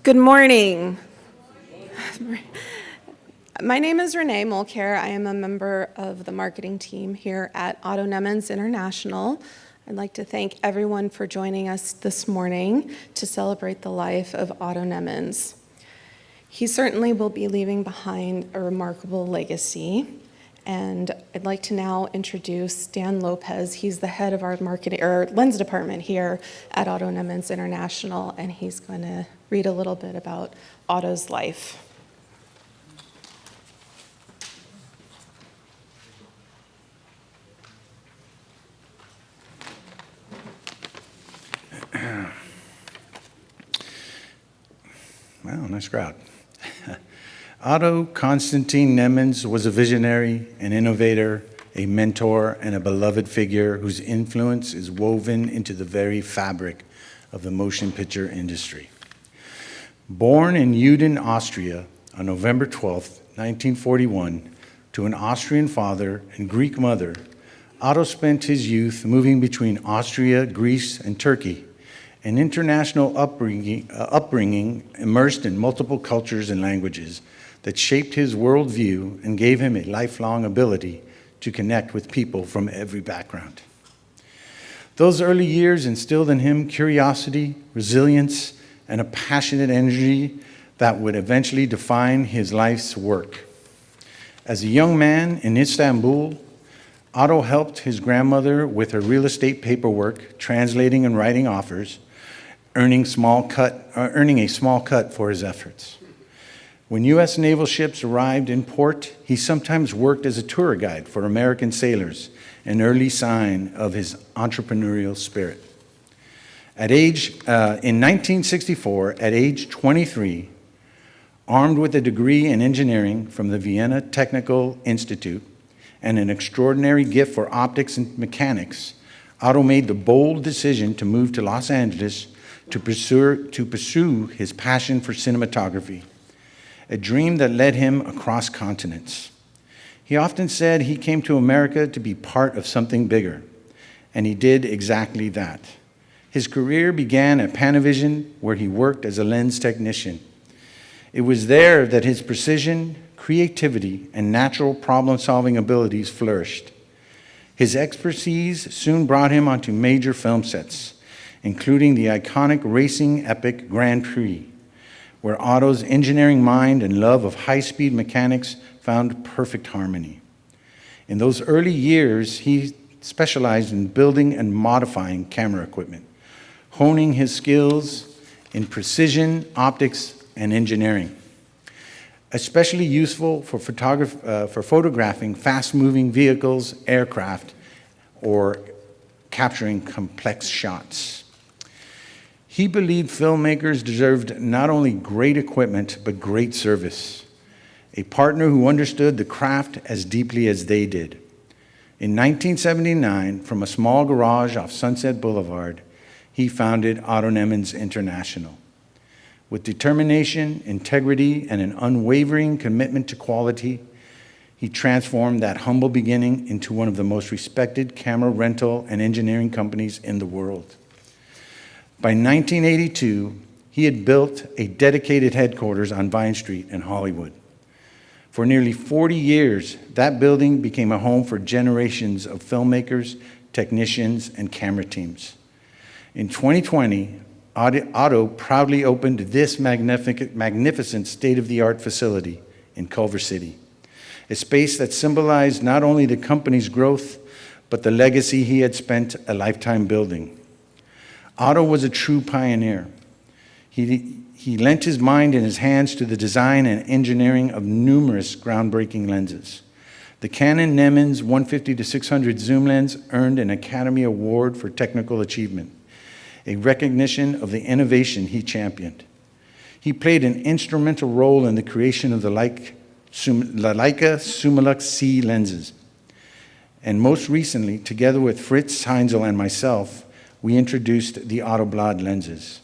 Good morning. My name is Renee Mulcair. I am a member of the marketing team here at Otto Nemenz International. I'd like to thank everyone for joining us this morning to celebrate the life of Otto Nemenz. He certainly will be leaving behind a remarkable legacy. And I'd like to now introduce Dan Lopez. He's the head of our marketing or lens department here at Otto Nemenz International, and he's going to read a little bit about Otto's life. Wow, nice crowd. Otto Konstantin Nemenz was a visionary, an innovator, a mentor, and a beloved figure whose influence is woven into the very fabric of the motion picture industry. Born in Uden, Austria, on November 12, 1941, to an Austrian father and Greek mother, Otto spent his youth moving between Austria, Greece, and Turkey, an international upbringing immersed in multiple cultures and languages that shaped his worldview and gave him a lifelong ability to connect with people from every background. Those early years instilled in him curiosity, resilience, and a passionate energy that would eventually define his life's work. As a young man in Istanbul, Otto helped his grandmother with her real estate paperwork, translating and writing offers, earning a small cut for his efforts. When U.S. naval ships arrived in port, he sometimes worked as a tour guide for American sailors, an early sign of his entrepreneurial spirit. In 1964, at age 23, armed with a degree in engineering from the Vienna Technical Institute and an extraordinary gift for optics and mechanics, Otto made the bold decision to move to Los Angeles to pursue his passion for cinematography, a dream that led him across continents. He often said he came to America to be part of something bigger, and he did exactly that. His career began at Panavision, where he worked as a lens technician. It was there that his precision, creativity, and natural problem-solving abilities flourished. His expertise soon brought him onto major film sets, including the iconic racing epic Grand Prix, where Otto's engineering mind and love of high-speed mechanics found perfect harmony. In those early years, he specialized in building and modifying camera equipment, honing his skills in precision, optics, and engineering, especially useful for photographing fast-moving vehicles, aircraft, or capturing complex shots. He believed filmmakers deserved not only great equipment, but great service, a partner who understood the craft as deeply as they did. In 1979, from a small garage off Sunset Boulevard, he founded Otto Nemenz International. With determination, integrity, and an unwavering commitment to quality, he transformed that humble beginning into one of the most respected camera rental and engineering companies in the world. By 1982, he had built a dedicated headquarters on Vine Street in Hollywood. For nearly 40 years, that building became a home for generations of filmmakers, technicians, and camera teams. In 2020, Otto proudly opened this magnificent state-of-the-art facility in Culver City, a space that symbolized not only the company's growth, but the legacy he had spent a lifetime building. Otto was a true pioneer. He lent his mind and his hands to the design and engineering of numerous groundbreaking lenses. The Canon Nemenz 150-600 zoom lens earned an Academy Award for technical achievement, a recognition of the innovation he championed. He played an instrumental role in the creation of the Leica Summilux C lenses. And most recently, together with Fritz Heinzel and myself, we introduced the Otto Blad lenses.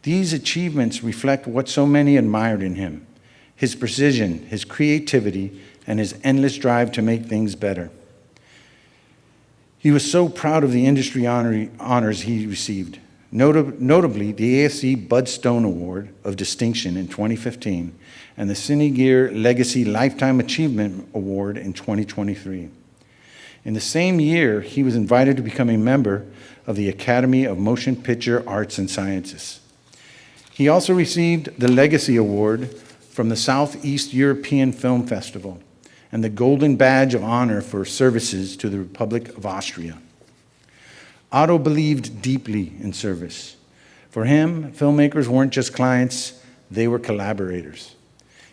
These achievements reflect what so many admired in him: his precision, his creativity, and his endless drive to make things better. He was so proud of the industry honors he received. Notably, the ASC Bud Stone Award of Distinction in 2015 and the Cine Gear Legacy Lifetime Achievement Award in 2023. In the same year, he was invited to become a member of the Academy of Motion Picture Arts and Sciences. He also received the Legacy Award from the Southeast European Film Festival and the Golden Badge of Honor for services to the Republic of Austria. Otto believed deeply in service. For him, filmmakers weren't just clients, they were collaborators.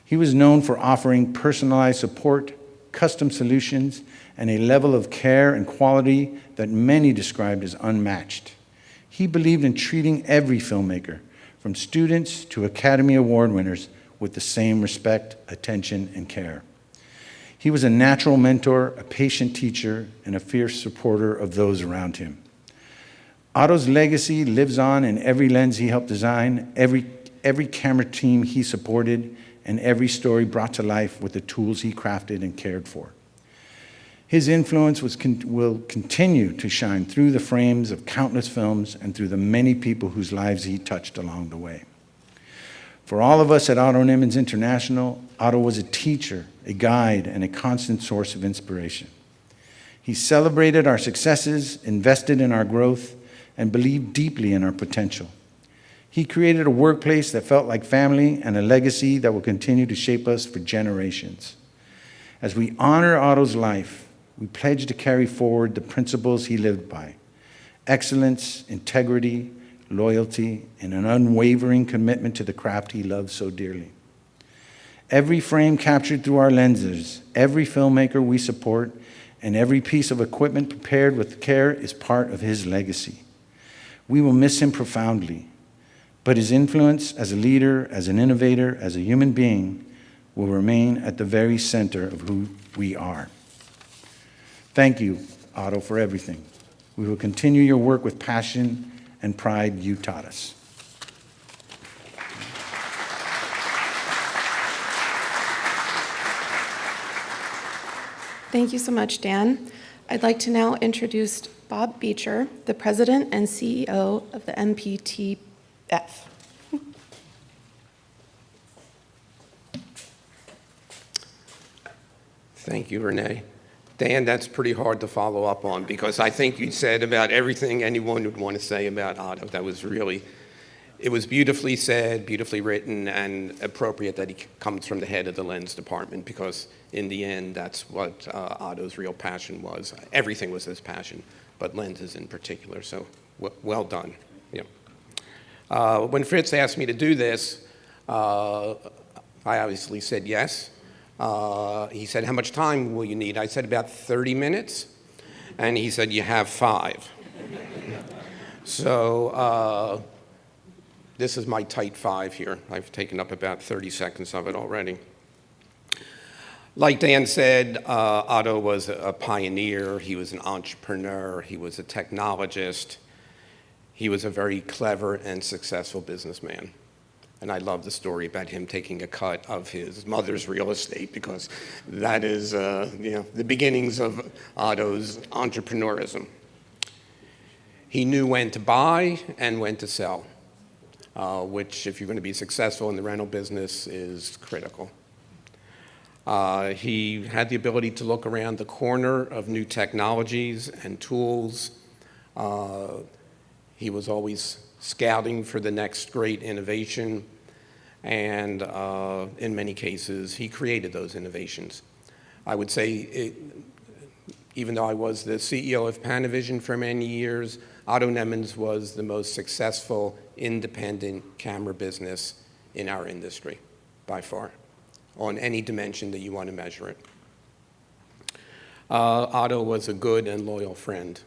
He was known for offering personalized support, custom solutions, and a level of care and quality that many described as unmatched. He believed in treating every filmmaker, from students to Academy Award winners, with the same respect, attention, and care. He was a natural mentor, a patient teacher, and a fierce supporter of those around him. Otto's legacy lives on in every lens he helped design, every camera team he supported, and every story brought to life with the tools he crafted and cared for. His influence will continue to shine through the frames of countless films and through the many people whose lives he touched along the way. For all of us at Otto Nemenz International, Otto was a teacher, a guide, and a constant source of inspiration. He celebrated our successes, invested in our growth, and believed deeply in our potential. He created a workplace that felt like family and a legacy that will continue to shape us for generations. As we honor Otto's life, we pledge to carry forward the principles he lived by: excellence, integrity, loyalty, and an unwavering commitment to the craft he loved so dearly. Every frame captured through our lenses, every filmmaker we support, and every piece of equipment prepared with care is part of his legacy. We will miss him profoundly, but his influence as a leader, as an innovator, as a human being will remain at the very center of who we are. Thank you, Otto, for everything. We will continue your work with passion and pride you taught us. Thank you so much, Dan. I'd like to now introduce Bob Beecher, the President and CEO of the MPTF. Thank you, Renee. Dan, that's pretty hard to follow up on because I think you said about everything anyone would want to say about Otto. That was really, it was beautifully said, beautifully written, and appropriate that he comes from the head of the lens department because in the end, that's what Otto's real passion was. Everything was his passion, but lenses in particular, so well done. Yeah. When Fritz asked me to do this, I obviously said yes. He said, how much time will you need? I said, about 30 minutes. And he said, you have 5. So this is my tight 5 here. I've taken up about 30 seconds of it already. Like Dan said, Otto was a pioneer. He was an entrepreneur. He was a technologist. He was a very clever and successful businessman. And I love the story about him taking a cut of his mother's real estate because that is the beginnings of Otto's entrepreneurism. He knew when to buy and when to sell, which if you're going to be successful in the rental business is critical. He had the ability to look around the corner of new technologies and tools. He was always scouting for the next great innovation, and in many cases, he created those innovations. I would say, even though I was the CEO of Panavision for many years, Otto Nemenz was the most successful independent camera business in our industry, by far, on any dimension that you want to measure it. Otto was a good and loyal friend.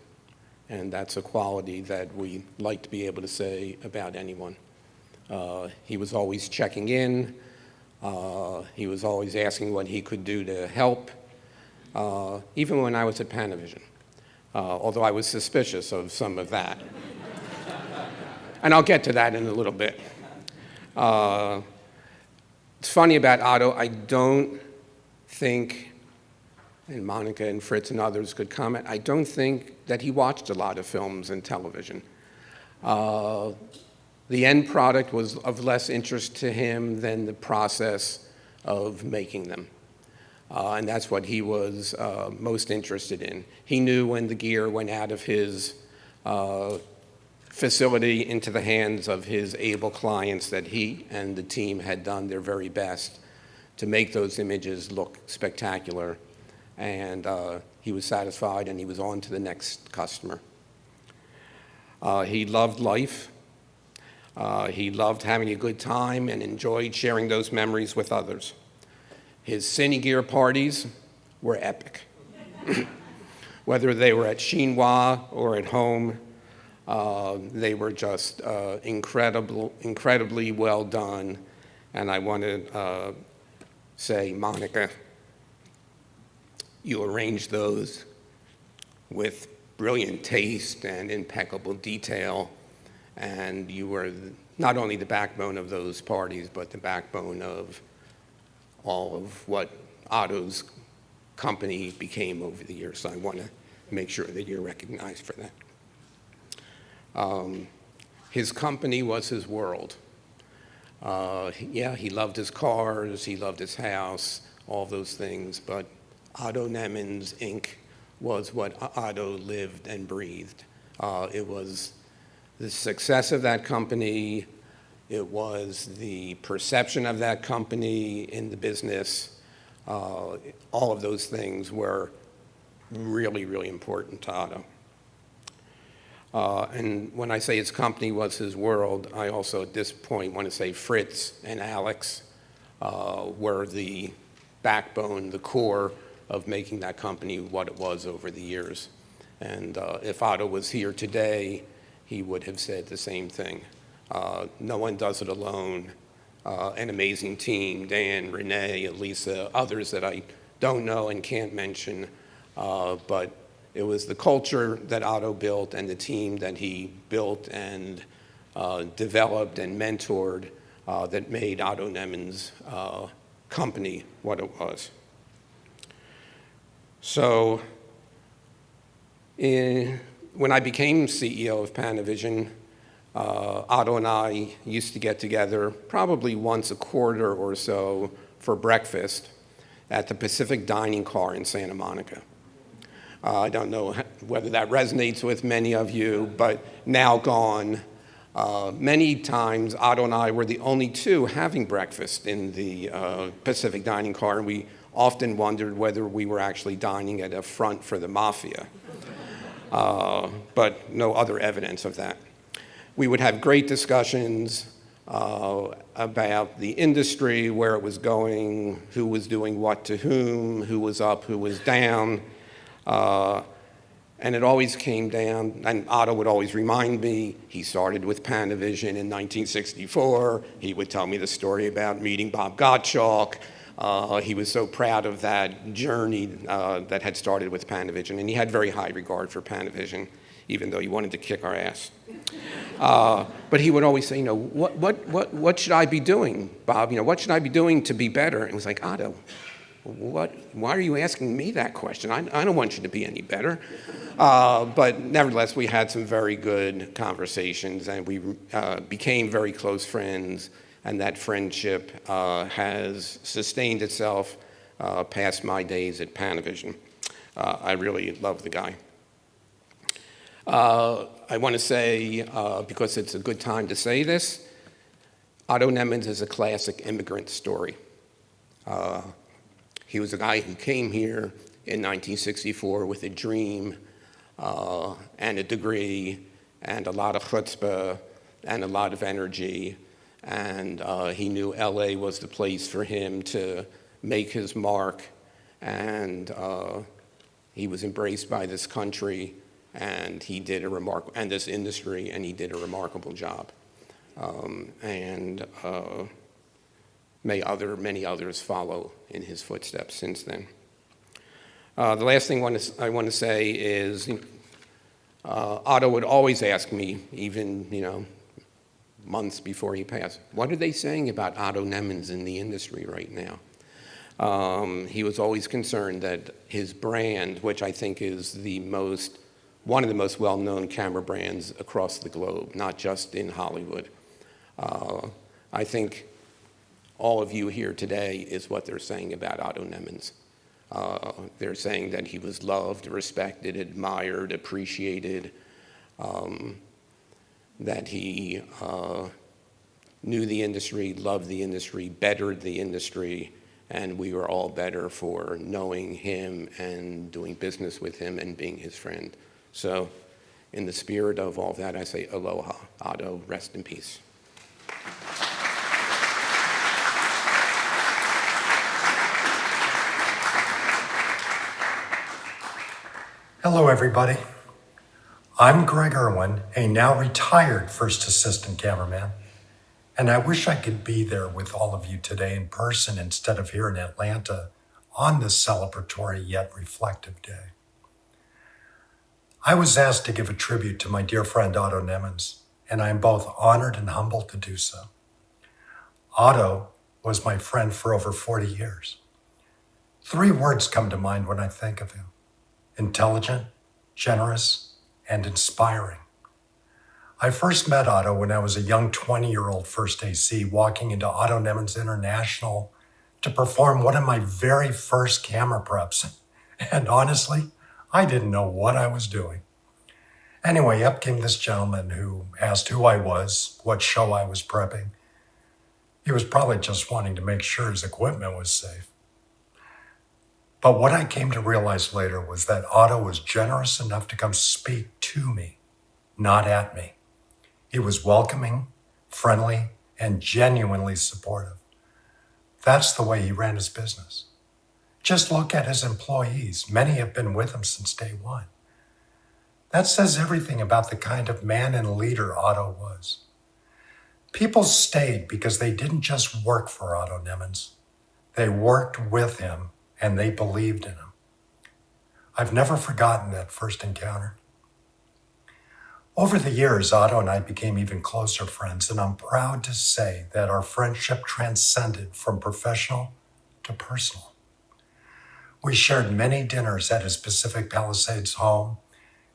And that's a quality that we like to be able to say about anyone. He was always checking in. He was always asking what he could do to help, even when I was at Panavision, although I was suspicious of some of that. And I'll get to that in a little bit. It's funny about Otto, I don't think, and Monica and Fritz and others could comment, I don't think that he watched a lot of films and television. The end product was of less interest to him than the process of making them. And that's what he was most interested in. He knew when the gear went out of his facility into the hands of his able clients that he and the team had done their very best to make those images look spectacular. And he was satisfied, and he was on to the next customer. He loved life. He loved having a good time and enjoyed sharing those memories with others. His Cine Gear parties were epic. Whether they were at Chinois or at home, they were just incredibly well done. And I want to say, Monica, you arranged those with brilliant taste and impeccable detail. And you were not only the backbone of those parties, but the backbone of all of what Otto's company became over the years. So I want to make sure that you're recognized for that. His company was his world. Yeah, he loved his cars, he loved his house, all those things, but Otto Nemenz Inc. was what Otto lived and breathed. It was the success of that company. It was the perception of that company in the business. All of those things were really, really important to Otto. And when I say his company was his world, I also at this point want to say Fritz and Alex were the backbone, the core of making that company what it was over the years. And if Otto was here today, he would have said the same thing. No one does it alone. An amazing team, Dan, Renee, Elisa, others that I don't know and can't mention, but it was the culture that Otto built and the team that he built and developed and mentored that made Otto Nemenz company what it was. So when I became CEO of Panavision, Otto and I used to get together probably once a quarter or so for breakfast at the Pacific Dining Car in Santa Monica. I don't know whether that resonates with many of you, but now gone. Many times, Otto and I were the only two having breakfast in the Pacific Dining Car, and we often wondered whether we were actually dining at a front for the mafia. But no other evidence of that. We would have great discussions about the industry, where it was going, who was doing what to who was up, who was down. And it always came down, and Otto would always remind me, he started with Panavision in 1964. He would tell me the story about meeting Bob Gottschalk. He was so proud of that journey that had started with Panavision, and he had very high regard for Panavision, even though he wanted to kick our ass. But he would always say, what should I be doing, Bob? What should I be doing to be better? And it was like, Otto, why are you asking me that question? I don't want you to be any better. But nevertheless, we had some very good conversations, and we became very close friends, and that friendship has sustained itself past my days at Panavision. I really love the guy. I want to say, because it's a good time to say this, Otto Nemenz is a classic immigrant story. He was a guy who came here in 1964 with a dream and a degree and a lot of chutzpah and a lot of energy. And he knew LA was the place for him to make his mark. And he was embraced by this country, and he did and this industry, and he did a remarkable job. May many others follow in his footsteps since then. The last thing I want to say is, Otto would always ask me, even months before he passed, what are they saying about Otto Nemenz in the industry right now? He was always concerned that his brand, which I think is the most one of the most well-known camera brands across the globe, not just in Hollywood. I think all of you here today is what they're saying about Otto Nemenz. They're saying that he was loved, respected, admired, appreciated, that he knew the industry, loved the industry, bettered the industry, and we were all better for knowing him and doing business with him and being his friend. So in the spirit of all that, I say aloha, Otto, rest in peace. Hello, everybody. I'm Greg Irwin, a now retired first assistant cameraman, and I wish I could be there with all of you today in person instead of here in Atlanta on this celebratory yet reflective day. I was asked to give a tribute to my dear friend Otto Nemenz, and I am both honored and humbled to do so. Otto was my friend for over 40 years. 3 words come to mind when I think of him: intelligent, generous, and inspiring. I first met Otto when I was a young 20-year-old first AC walking into Otto Nemenz International to perform one of my very first camera preps. And honestly, I didn't know what I was doing. Anyway, up came this gentleman who asked who I was, what show I was prepping. He was probably just wanting to make sure his equipment was safe. But what I came to realize later was that Otto was generous enough to come speak to me, not at me. He was welcoming, friendly, and genuinely supportive. That's the way he ran his business. Just look at his employees. Many have been with him since day one. That says everything about the kind of man and leader Otto was. People stayed because they didn't just work for Otto Nemenz. They worked with him and they believed in him. I've never forgotten that first encounter. Over the years, Otto and I became even closer friends, and I'm proud to say that our friendship transcended from professional to personal. We shared many dinners at his Pacific Palisades home,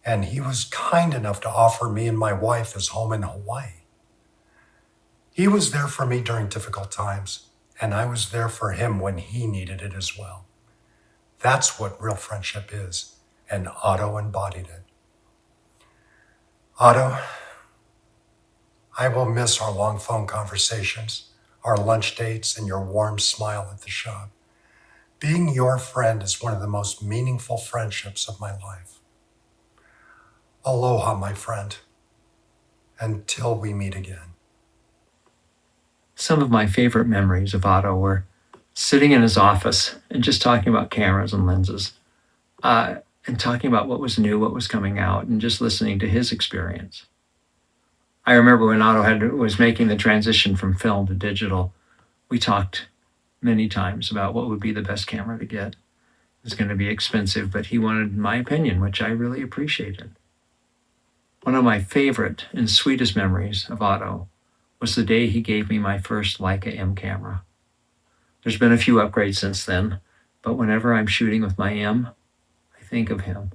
and he was kind enough to offer me and my wife his home in Hawaii. He was there for me during difficult times, and I was there for him when he needed it as well. That's what real friendship is, and Otto embodied it. Otto, I will miss our long phone conversations, our lunch dates, and your warm smile at the shop. Being your friend is one of the most meaningful friendships of my life. Aloha, my friend, until we meet again. Some of my favorite memories of Otto were sitting in his office and just talking about cameras and lenses, and talking about what was new, what was coming out, and just listening to his experience. I remember when Otto was making the transition from film to digital, we talked many times about what would be the best camera to get. It was going to be expensive, but he wanted my opinion, which I really appreciated. One of my favorite and sweetest memories of Otto was the day he gave me my first Leica M camera. There's been a few upgrades since then, but whenever I'm shooting with my M, I think of him.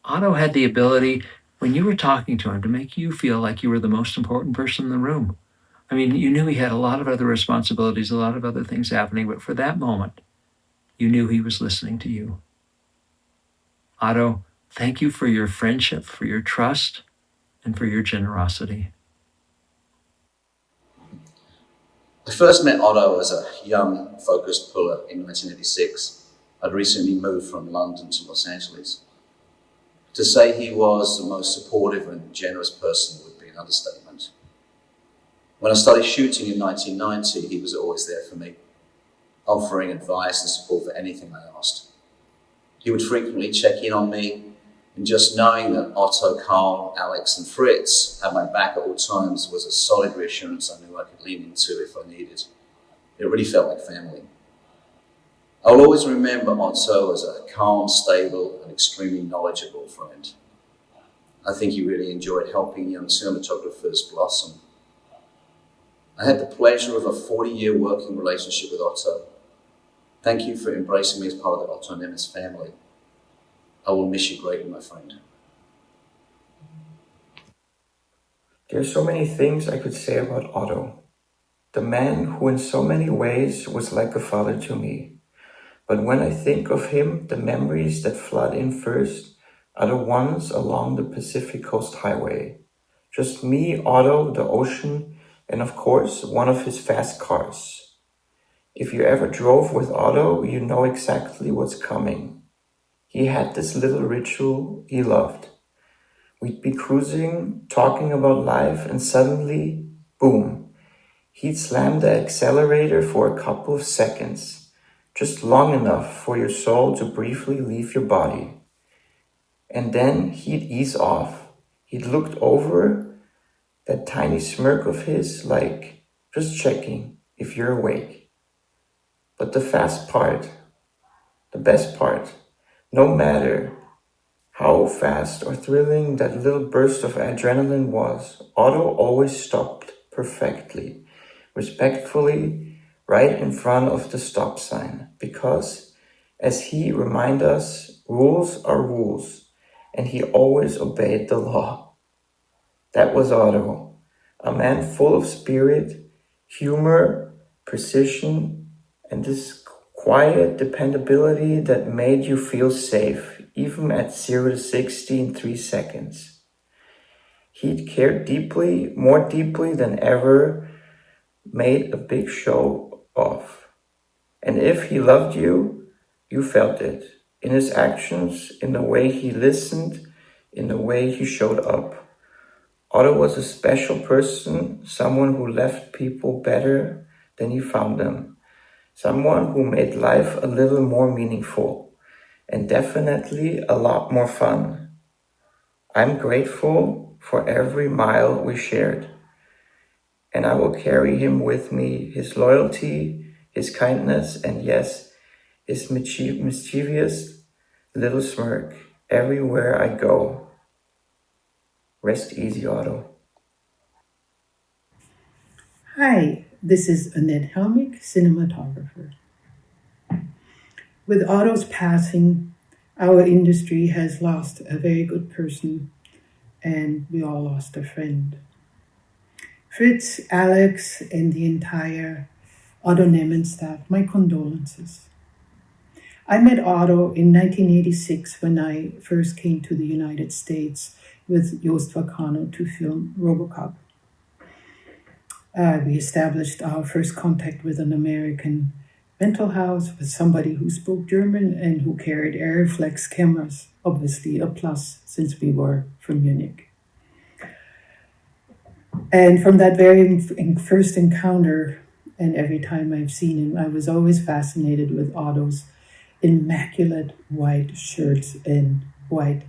Otto had the ability, when you were talking to him, to make you feel like you were the most important person in the room. I mean, you knew he had a lot of other responsibilities, a lot of other things happening, but for that moment, you knew he was listening to you. Otto, thank you for your friendship, for your trust, and for your generosity. I first met Otto as a young, focused puller in 1986. I'd recently moved from London to Los Angeles. To say he was the most supportive and generous person would be an understatement. When I started shooting in 1990, he was always there for me, offering advice and support for anything I asked. He would frequently check in on me, and just knowing that Otto, Carl, Alex, and Fritz had my back at all times was a solid reassurance I knew I could lean into if I needed. It really felt like family. I'll always remember Otto as a calm, stable, and extremely knowledgeable friend. I think he really enjoyed helping young cinematographers blossom. I had the pleasure of a 40-year working relationship with Otto. Thank you for embracing me as part of the Otto Nemenz family. I will miss you greatly, my friend. There's so many things I could say about Otto, the man who in so many ways was like a father to me. But when I think of him, the memories that flood in first are the ones along the Pacific Coast Highway. Just me, Otto, the ocean, and of course, one of his fast cars. If you ever drove with Otto, you know exactly what's coming. He had this little ritual he loved. We'd be cruising, talking about life, and suddenly, boom, he'd slam the accelerator for a couple of seconds, just long enough for your soul to briefly leave your body. And then he'd ease off. He'd looked over, that tiny smirk of his, like, just checking if you're awake. But the fast part, the best part, no matter how fast or thrilling that little burst of adrenaline was, Otto always stopped perfectly, respectfully, right in front of the stop sign. Because, as he reminded us, rules are rules, and he always obeyed the law. That was Otto, a man full of spirit, humor, precision, and this quiet dependability that made you feel safe, even at 0 to 60 in 3 seconds. He'd cared deeply, more deeply than ever, made a big show of. And if he loved you, you felt it. In his actions, in the way he listened, in the way he showed up. Otto was a special person, someone who left people better than he found them. Someone who made life a little more meaningful, and definitely a lot more fun. I'm grateful for every mile we shared, and I will carry him with me, his loyalty, his kindness, and yes, his mischievous little smirk everywhere I go. Rest easy, Otto. Hi, this is Annette Helmick, cinematographer. With Otto's passing, our industry has lost a very good person, and we all lost a friend. Fritz, Alex, and the entire Otto Nemenz staff, my condolences. I met Otto in 1986 when I first came to the United States with Joost Vacano to film RoboCop. We established our first contact with an American rental house with somebody who spoke German and who carried Airflex cameras, obviously a plus since we were from Munich. And from that very first encounter, and every time I've seen him, I was always fascinated with Otto's immaculate white shirts and white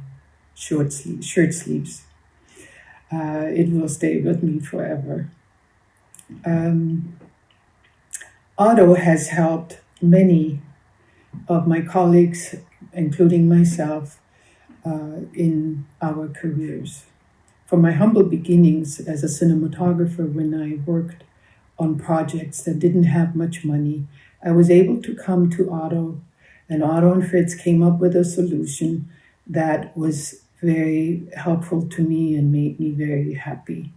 shirt sleeves. It will stay with me forever. Otto has helped many of my colleagues, including myself, in our careers. From my humble beginnings as a cinematographer, when I worked on projects that didn't have much money, I was able to come to Otto, and Otto and Fritz came up with a solution that was very helpful to me and made me very happy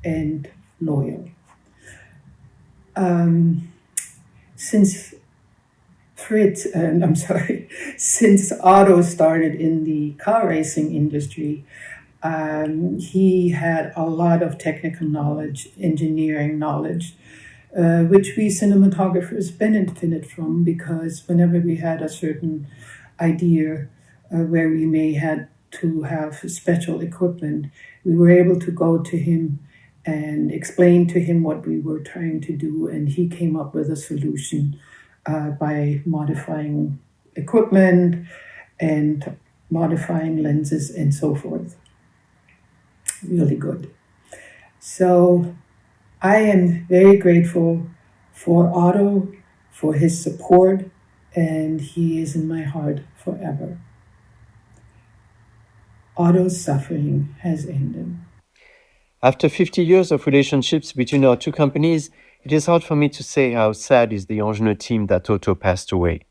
and loyal. Since Otto started in the car racing industry, he had a lot of technical knowledge, engineering knowledge, which we cinematographers benefited from, because whenever we had a certain idea where we may had to have special equipment, we were able to go to him and explain to him what we were trying to do, and he came up with a solution by modifying equipment and modifying lenses and so forth. Really good. So I am very grateful for Otto, for his support, and he is in my heart forever. Otto's suffering has ended. After 50 years of relationships between our two companies, it is hard for me to say how sad is the Ingenue team that Otto passed away.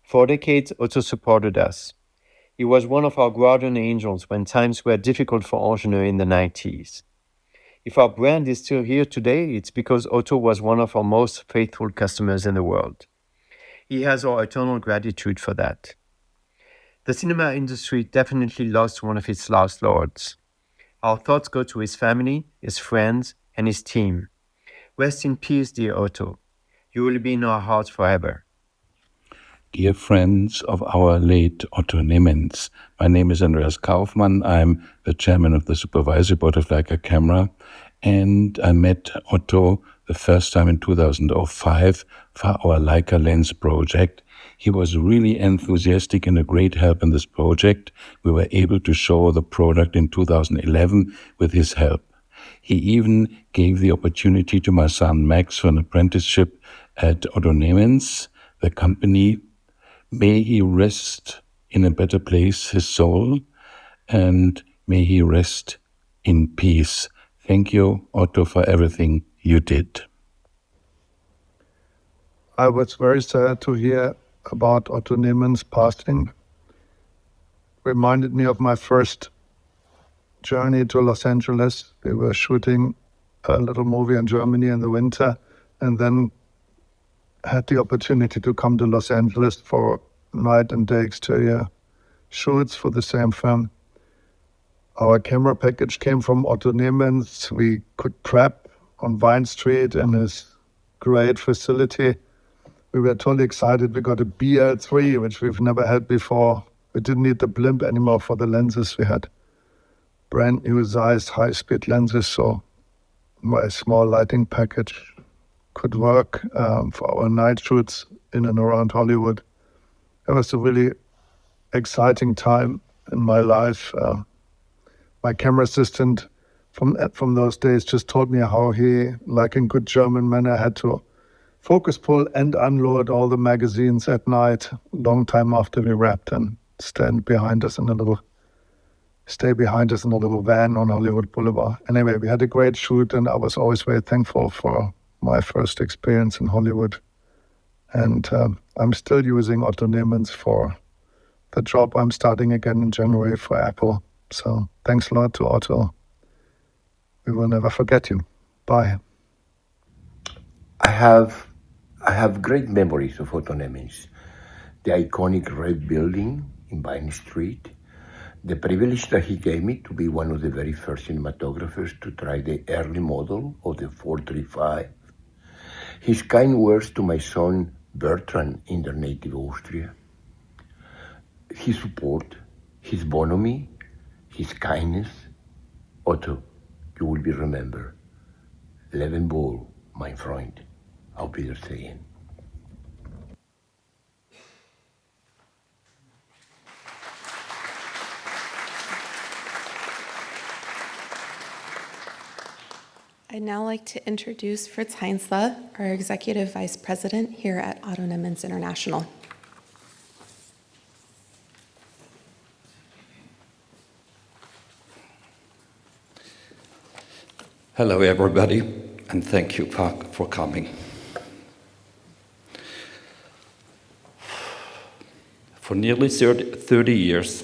For decades, Otto supported us. He was one of our guardian angels when times were difficult for Ingenieur in the 90s. If our brand is still here today, it's because Otto was one of our most faithful customers in the world. He has our eternal gratitude for that. The cinema industry definitely lost one of its last lords. Our thoughts go to his family, his friends, and his team. Rest in peace, dear Otto. You will be in our hearts forever. Dear friends of our late Otto Nemenz, my name is Andreas Kaufmann. I'm the chairman of the supervisory board of Leica Camera, and I met Otto the first time in 2005 for our Leica Lens project. He was really enthusiastic and a great help in this project. We were able to show the product in 2011 with his help. He even gave the opportunity to my son Max for an apprenticeship at Otto Nemenz, the company. May he rest in a better place, his soul, and may he rest in peace. Thank you, Otto, for everything you did. I was very sad to hear about Otto Nemenz passing. Reminded me of my first journey to Los Angeles. We were shooting a little movie in Germany in the winter, and then had the opportunity to come to Los Angeles for night and day exterior shoots for the same film. Our camera package came from Otto Nemenz. We could prep on Vine Street in his great facility. We were totally excited. We got a BL3, which we've never had before. We didn't need the blimp anymore for the lenses. We had brand new sized high-speed lenses, so my small lighting package could work for our night shoots in and around Hollywood. It was a really exciting time in my life. My camera assistant from those days just told me how he, like in good German manner, had to focus pull and unload all the magazines at night, long time after we wrapped, and stay behind us in a little van on Hollywood Boulevard. Anyway, we had a great shoot, and I was always very thankful for my first experience in Hollywood. And I'm still using Otto Nemenz for the job I'm starting again in January for Apple. So thanks a lot to Otto. We will never forget you. Bye. I have great memories of Otto Nemenz. The iconic red building in Vine Street, the privilege that he gave me to be one of the very first cinematographers to try the early model of the 435, his kind words to my son Bertrand in their native Austria, his support, his bonhomie, his kindness. Otto, you will be remembered. Leben wohl, mein Freund. Auf Wiedersehen. I'd now like to introduce Fritz Heinzle, our Executive Vice President here at Otto Nemenz International. Hello, everybody, and thank you for coming. For nearly 30 years,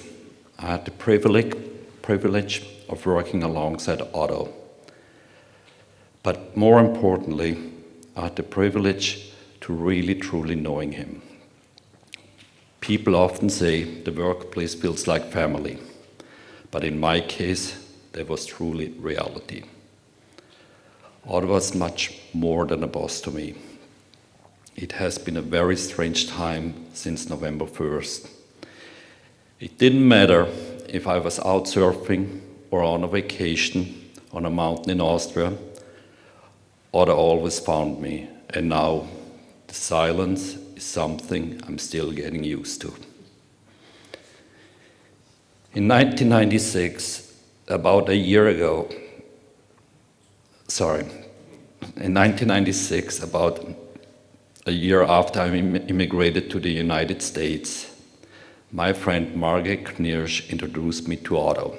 I had the privilege of working alongside Otto. But more importantly, I had the privilege to really truly knowing him. People often say the workplace feels like family, but in my case, that was truly reality. Otto was much more than a boss to me. It has been a very strange time since November 1st. It didn't matter if I was out surfing or on a vacation on a mountain in Austria. Otto always found me, and now the silence is something I'm still getting used to. In 1996, about a year ago, in 1996, about a year after I immigrated to the United States, my friend Margit Knirsch introduced me to Otto.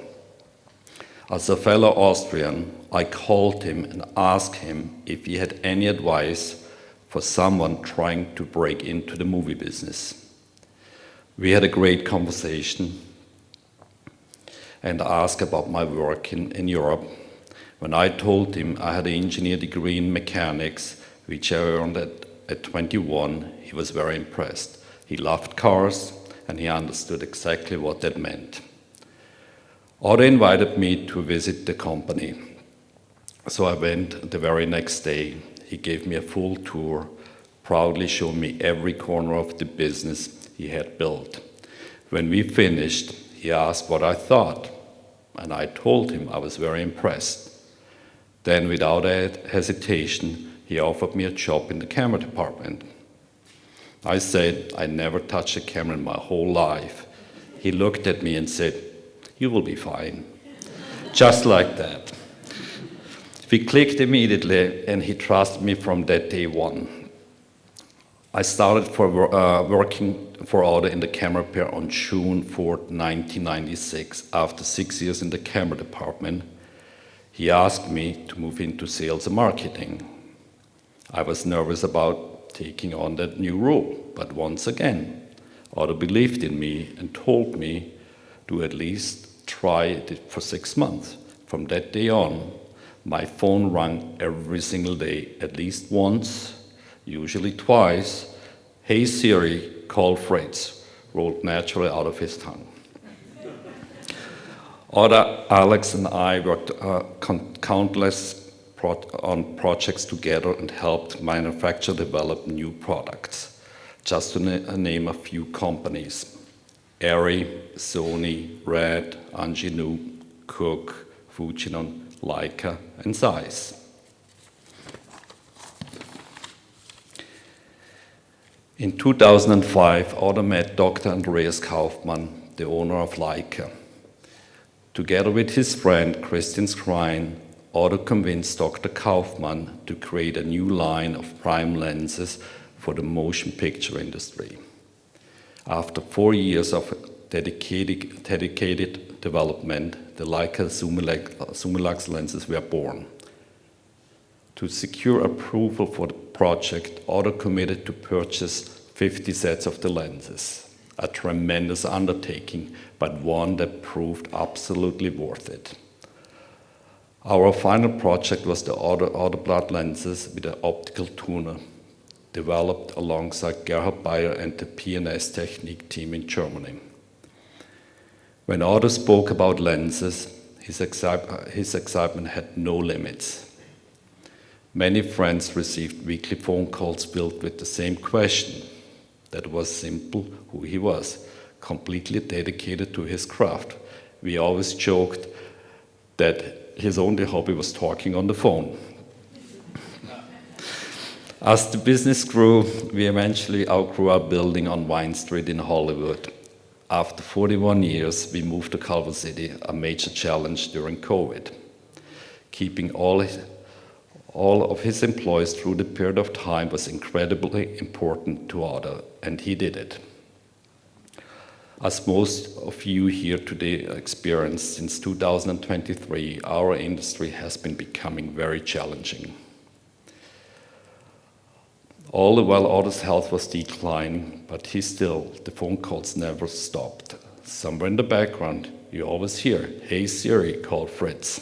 As a fellow Austrian, I called him and asked him if he had any advice for someone trying to break into the movie business. We had a great conversation, and asked about my work in Europe. When I told him I had an engineer degree in mechanics, which I earned at 21, he was very impressed. He loved cars, and he understood exactly what that meant. Otto invited me to visit the company. So I went the very next day. He gave me a full tour, proudly showed me every corner of the business he had built. When we finished, he asked what I thought, and I told him I was very impressed. Then, without hesitation, he offered me a job in the camera department. I said I never touched a camera in my whole life. He looked at me and said, "You will be fine." Just like that. We clicked immediately, and he trusted me from that day one. I started working for Otto in the camera repair on June 4, 1996, after 6 years in the camera department. He asked me to move into sales and marketing. I was nervous about taking on that new role, but once again, Otto believed in me and told me to at least try it for 6 months. From that day on, my phone rang every single day, at least once, usually twice. "Hey Siri, call Fritz," rolled naturally out of his tongue. Otto, Alex, and I worked countless on projects together and helped manufacture develop new products. Just to name a few companies: Arri, Sony, Red, Angenieux, Cook, Fujinon, Leica, and Zeiss. In 2005, Otto met Dr. Andreas Kaufmann, the owner of Leica. Together with his friend Christian Schrein, Otto convinced Dr. Kaufmann to create a new line of prime lenses for the motion picture industry. After 4 years of dedicated development, the Leica Summilux lenses were born. To secure approval for the project, Otto committed to purchase 50 sets of the lenses. A tremendous undertaking, but one that proved absolutely worth it. Our final project was the Otto Blood lenses with an optical tuner, developed alongside Gerhard Bayer and the P&S Technik team in Germany. When Otto spoke about lenses, his excitement had no limits. Many friends received weekly phone calls filled with the same question. That was simple who he was, completely dedicated to his craft. We always joked that his only hobby was talking on the phone. As the business grew, we eventually outgrew our building on Vine Street in Hollywood. After 41 years, we moved to Culver City, a major challenge during COVID. Keeping all of his employees through the period of time was incredibly important to Otto, and he did it. As most of you here today experienced, since 2023, our industry has been becoming very challenging. All the while Otto's health was declining, but the phone calls never stopped. Somewhere in the background, you always hear, "Hey Siri, call Fritz."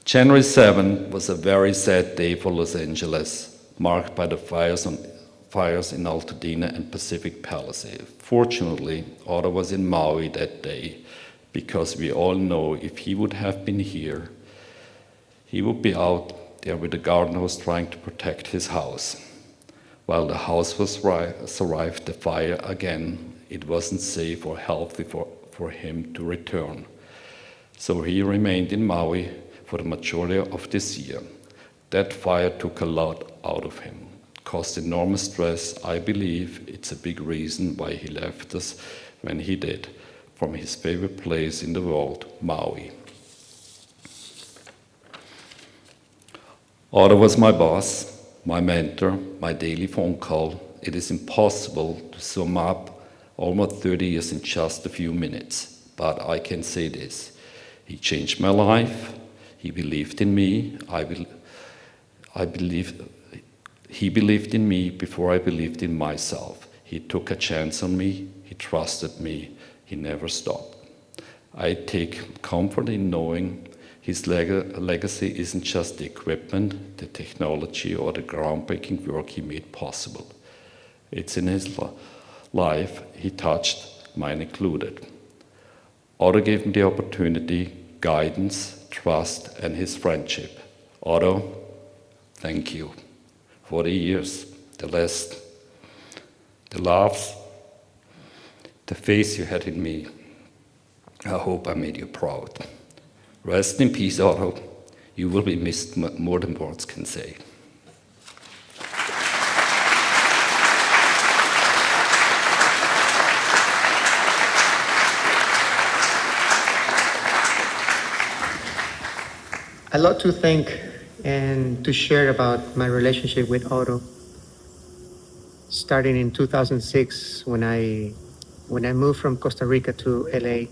January 7 was a very sad day for Los Angeles, marked by the fires in Altadena and Pacific Palisades. Fortunately, Otto was in Maui that day, because we all know if he would have been here, he would be out there with the gardeners trying to protect his house. While the house was survived the fire again, it wasn't safe or healthy for him to return. So he remained in Maui for the majority of this year. That fire took a lot out of him, caused enormous stress. I believe it's a big reason why he left us when he did, from his favorite place in the world, Maui. Otto was my boss, my mentor, my daily phone call. It is impossible to sum up almost 30 years in just a few minutes, but I can say this. He changed my life. He believed in me. He believed in me before I believed in myself. He took a chance on me. He trusted me. He never stopped. I take comfort in knowing his legacy isn't just the equipment, the technology, or the groundbreaking work he made possible. It's in his life he touched, mine included. Otto gave me the opportunity, guidance, trust, and his friendship. Otto, thank you for the years, the laughs, the faith you had in me. I hope I made you proud. Rest in peace, Otto. You will be missed more than words can say. I'd love to thank and to share about my relationship with Otto. Starting in 2006, when I moved from Costa Rica to LA,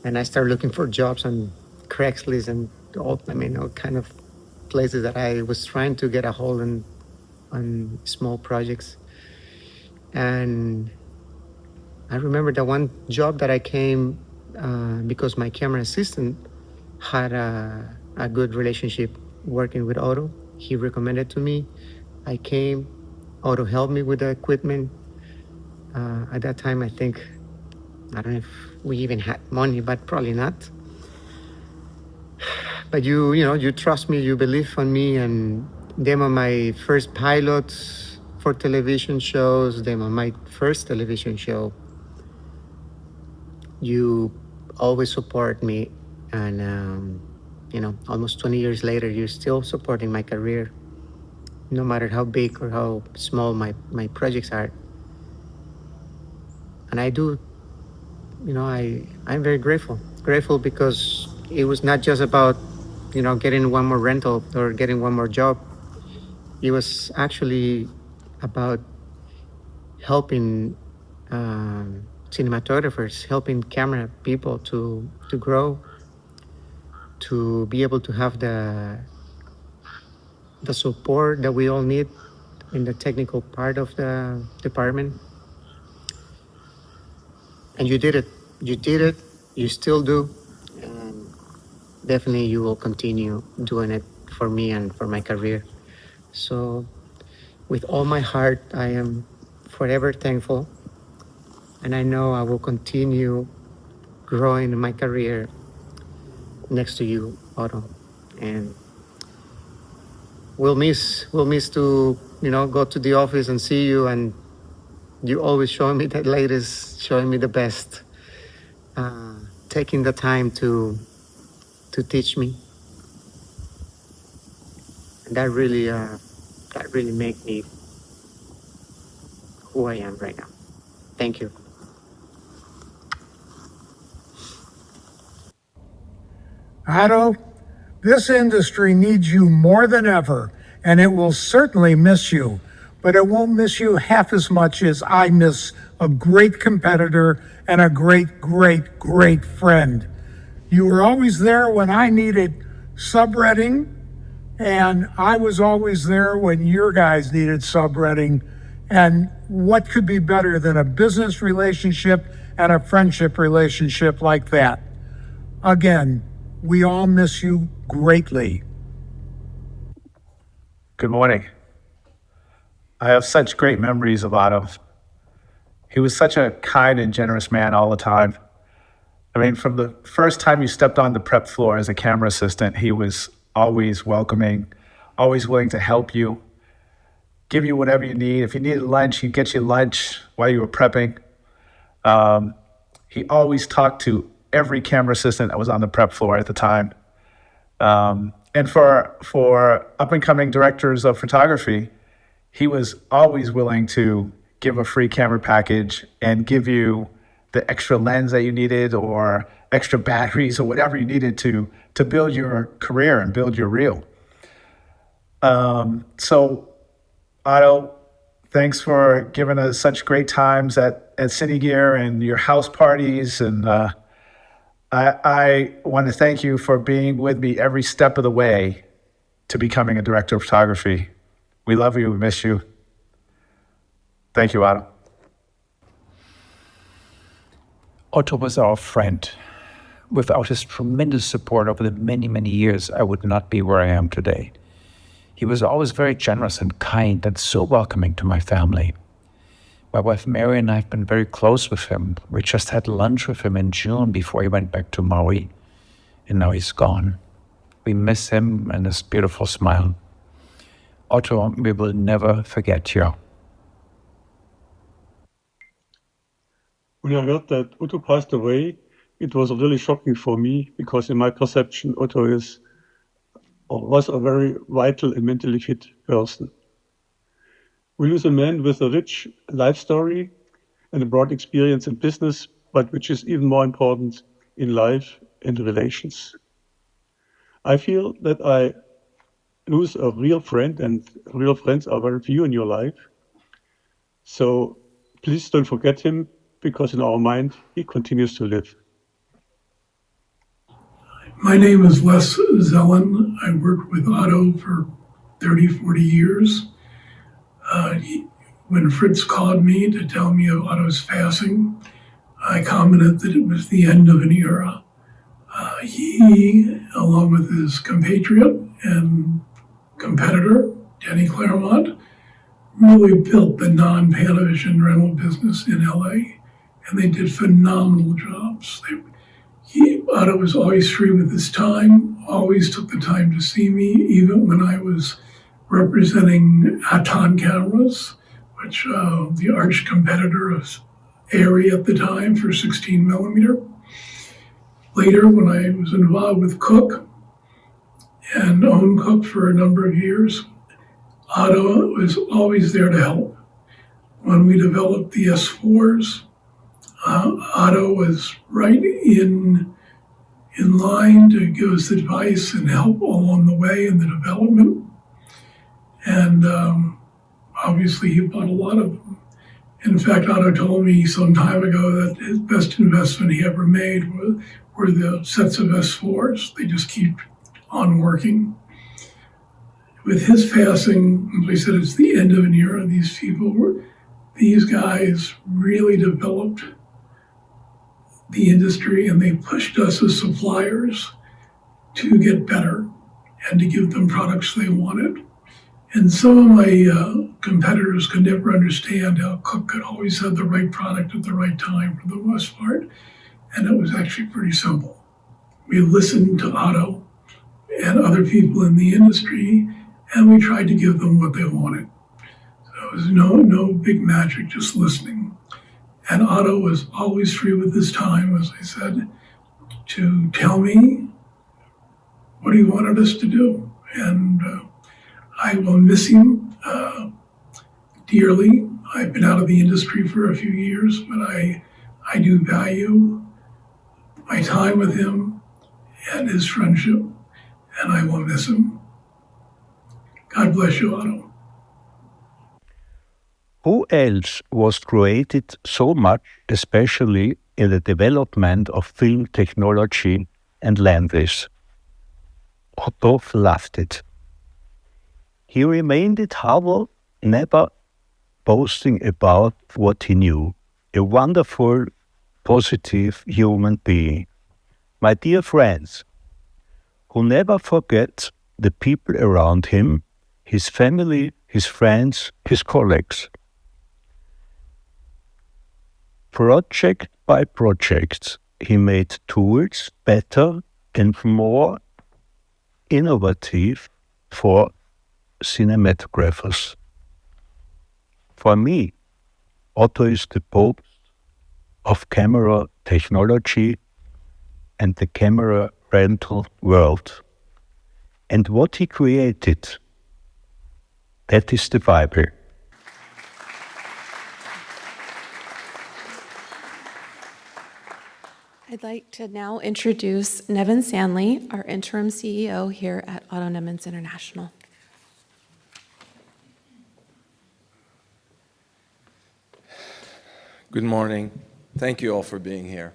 and I started looking for jobs on Craigslist and all kind of places that I was trying to get a hold on small projects. And I remember the one job that I came because my camera assistant had a good relationship working with Otto. He recommended to me. I came. Otto helped me with the equipment. At that time, I don't know if we even had money, but probably not. But you trust me, you believe on me, and demo my first pilots for television shows, demo my first television show. You always support me, and almost 20 years later, you're still supporting my career, no matter how big or how small my projects are. And I'm very grateful because it was not just about, getting one more rental or getting one more job. It was actually about helping cinematographers, helping camera people to grow, to be able to have the support that we all need in the technical part of the department. And you did it. You still do. And definitely you will continue doing it for me and for my career. So with all my heart, I am forever thankful. And I know I will continue growing in my career next to you, Otto. And we'll miss to, go to the office and see you, and you always showing me the latest, showing me the best, taking the time to teach me. And that really made me who I am right now. Thank you. Otto, this industry needs you more than ever, and it will certainly miss you, but it won't miss you half as much as I miss a great competitor and a great, great, great friend. You were always there when I needed subredding, and I was always there when your guys needed subredding. And what could be better than a business relationship and a friendship relationship like that? Again, we all miss you greatly. Good morning. I have such great memories of Otto. He was such a kind and generous man all the time. I mean, from the first time you stepped on the prep floor as a camera assistant, he was always welcoming, always willing to help you, give you whatever you need. If you needed lunch, he'd get you lunch while you were prepping. He always talked to every camera assistant that was on the prep floor at the time. And for up-and-coming directors of photography, he was always willing to give a free camera package and give you the extra lens that you needed or extra batteries or whatever you needed to build your career and build your reel. So Otto, thanks for giving us such great times at Cine Gear and your house parties. And I want to thank you for being with me every step of the way to becoming a director of photography. We love you. We miss you. Thank you, Otto. Otto was our friend. Without his tremendous support over the many, many years, I would not be where I am today. He was always very generous and kind and so welcoming to my family. My wife Mary and I have been very close with him. We just had lunch with him in June before he went back to Maui, and now he's gone. We miss him and his beautiful smile. Otto, we will never forget you. When I heard that Otto passed away, it was really shocking for me because in my perception, Otto is or was a very vital and mentally fit person. We lose a man with a rich life story and a broad experience in business, but which is even more important in life and relations. I feel that I lose a real friend, and real friends are very few in your life. So please don't forget him, because in our mind, he continues to live. My name is Les Zellen. I worked with Otto for 30, 40 years. When Fritz called me to tell me of Otto's passing, I commented that it was the end of an era. He, along with his compatriot and competitor, Denny Claremont, really built the non-Panavision rental business in LA, and they did phenomenal jobs. Otto was always free with his time, always took the time to see me, even when I was representing Aton cameras, which the arch competitor of Arri at the time for 16 millimeter. Later, when I was involved with Cook and owned Cook for a number of years, Otto was always there to help. When we developed the S4s, Otto was right in line to give us advice and help along the way in the development. And obviously he bought a lot of them. In fact, Otto told me some time ago that his best investment he ever made were the sets of S4s. They just keep on working. With his passing, as I said, it's the end of an era. These guys really developed the industry, and they pushed us as suppliers to get better and to give them products they wanted. And some of my competitors could never understand how Cook could always have the right product at the right time for the most part. And it was actually pretty simple. We listened to Otto and other people in the industry, and we tried to give them what they wanted. So it was no big magic, just listening. And Otto was always free with his time, as I said, to tell me what he wanted us to do. And I will miss him dearly. I've been out of the industry for a few years, but I do value my time with him and his friendship, and I will miss him. God bless you, Otto. Who else was created so much, especially in the development of film technology and lenses? Otto loved it. He remained humble, never boasting about what he knew. A wonderful, positive human being. My dear friends, who never forget the people around him, his family, his friends, his colleagues. Project by project, he made tools better and more innovative for cinematographers. For me, Otto is the Pope of camera technology and the camera rental world. And what he created, that is the Bible. I'd like to now introduce Nevin Sandley, our interim CEO here at Otto Nemenz International. Good morning. Thank you all for being here.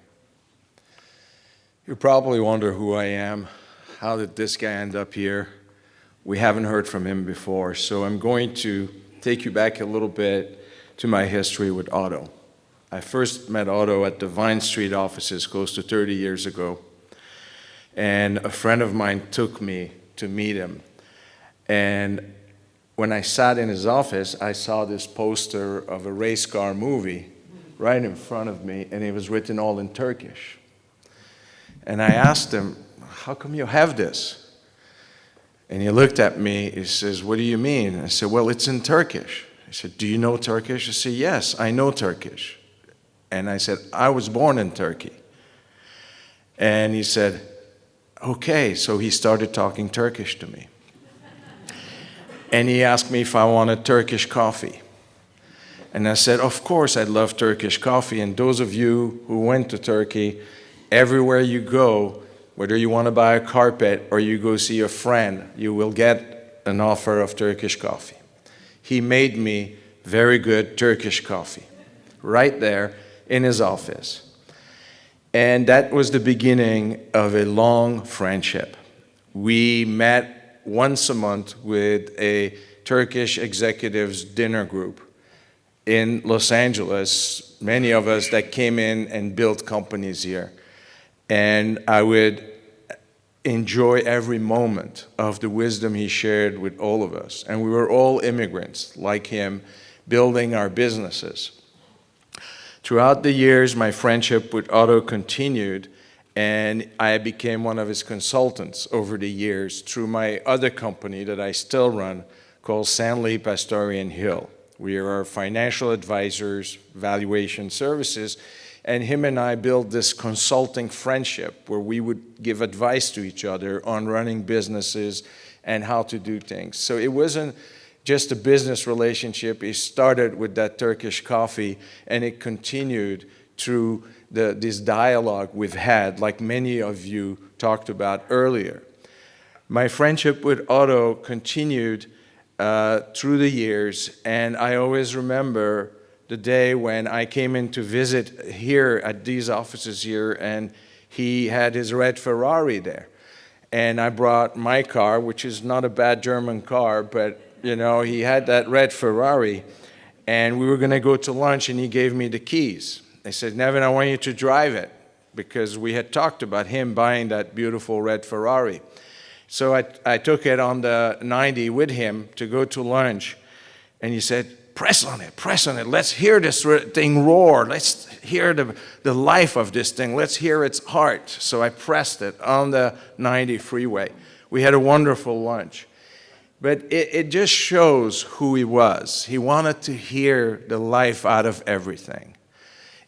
You probably wonder who I am. How did this guy end up here? We haven't heard from him before, so I'm going to take you back a little bit to my history with Otto. I first met Otto at the Vine Street offices close to 30 years ago. And a friend of mine took me to meet him. And when I sat in his office, I saw this poster of a race car movie right in front of me, and it was written all in Turkish. And I asked him, how come you have this? And he looked at me, he says, what do you mean? I said, well, it's in Turkish. He said, do you know Turkish? I said, yes, I know Turkish. And I said, I was born in Turkey. And he said, okay, so he started talking Turkish to me. And he asked me if I wanted Turkish coffee. And I said, of course I'd love Turkish coffee. And those of you who went to Turkey, everywhere you go, whether you want to buy a carpet or you go see a friend, you will get an offer of Turkish coffee. He made me very good Turkish coffee right there in his office. And that was the beginning of a long friendship. We met once a month with a Turkish executives dinner group in Los Angeles, many of us that came in and built companies here. And I would enjoy every moment of the wisdom he shared with all of us. And we were all immigrants like him, building our businesses. Throughout the years, my friendship with Otto continued, and I became one of his consultants over the years through my other company that I still run called Sanley Pastorian Hill. We are financial advisors, valuation services, and him and I built this consulting friendship where we would give advice to each other on running businesses and how to do things. So it wasn't just a business relationship. It started with that Turkish coffee, and it continued through this dialogue we've had, like many of you talked about earlier. My friendship with Otto continued through the years, and I always remember the day when I came in to visit here at these offices here, and he had his red Ferrari there. And I brought my car, which is not a bad German car, but you know, he had that red Ferrari, and we were going to go to lunch, and he gave me the keys. I said, Nevin, I want you to drive it, because we had talked about him buying that beautiful red Ferrari. So I took it on the 90 with him to go to lunch, and he said, press on it, let's hear this thing roar, let's hear the life of this thing, let's hear its heart. So I pressed it on the 90 freeway. We had a wonderful lunch. But it just shows who he was. He wanted to hear the life out of everything.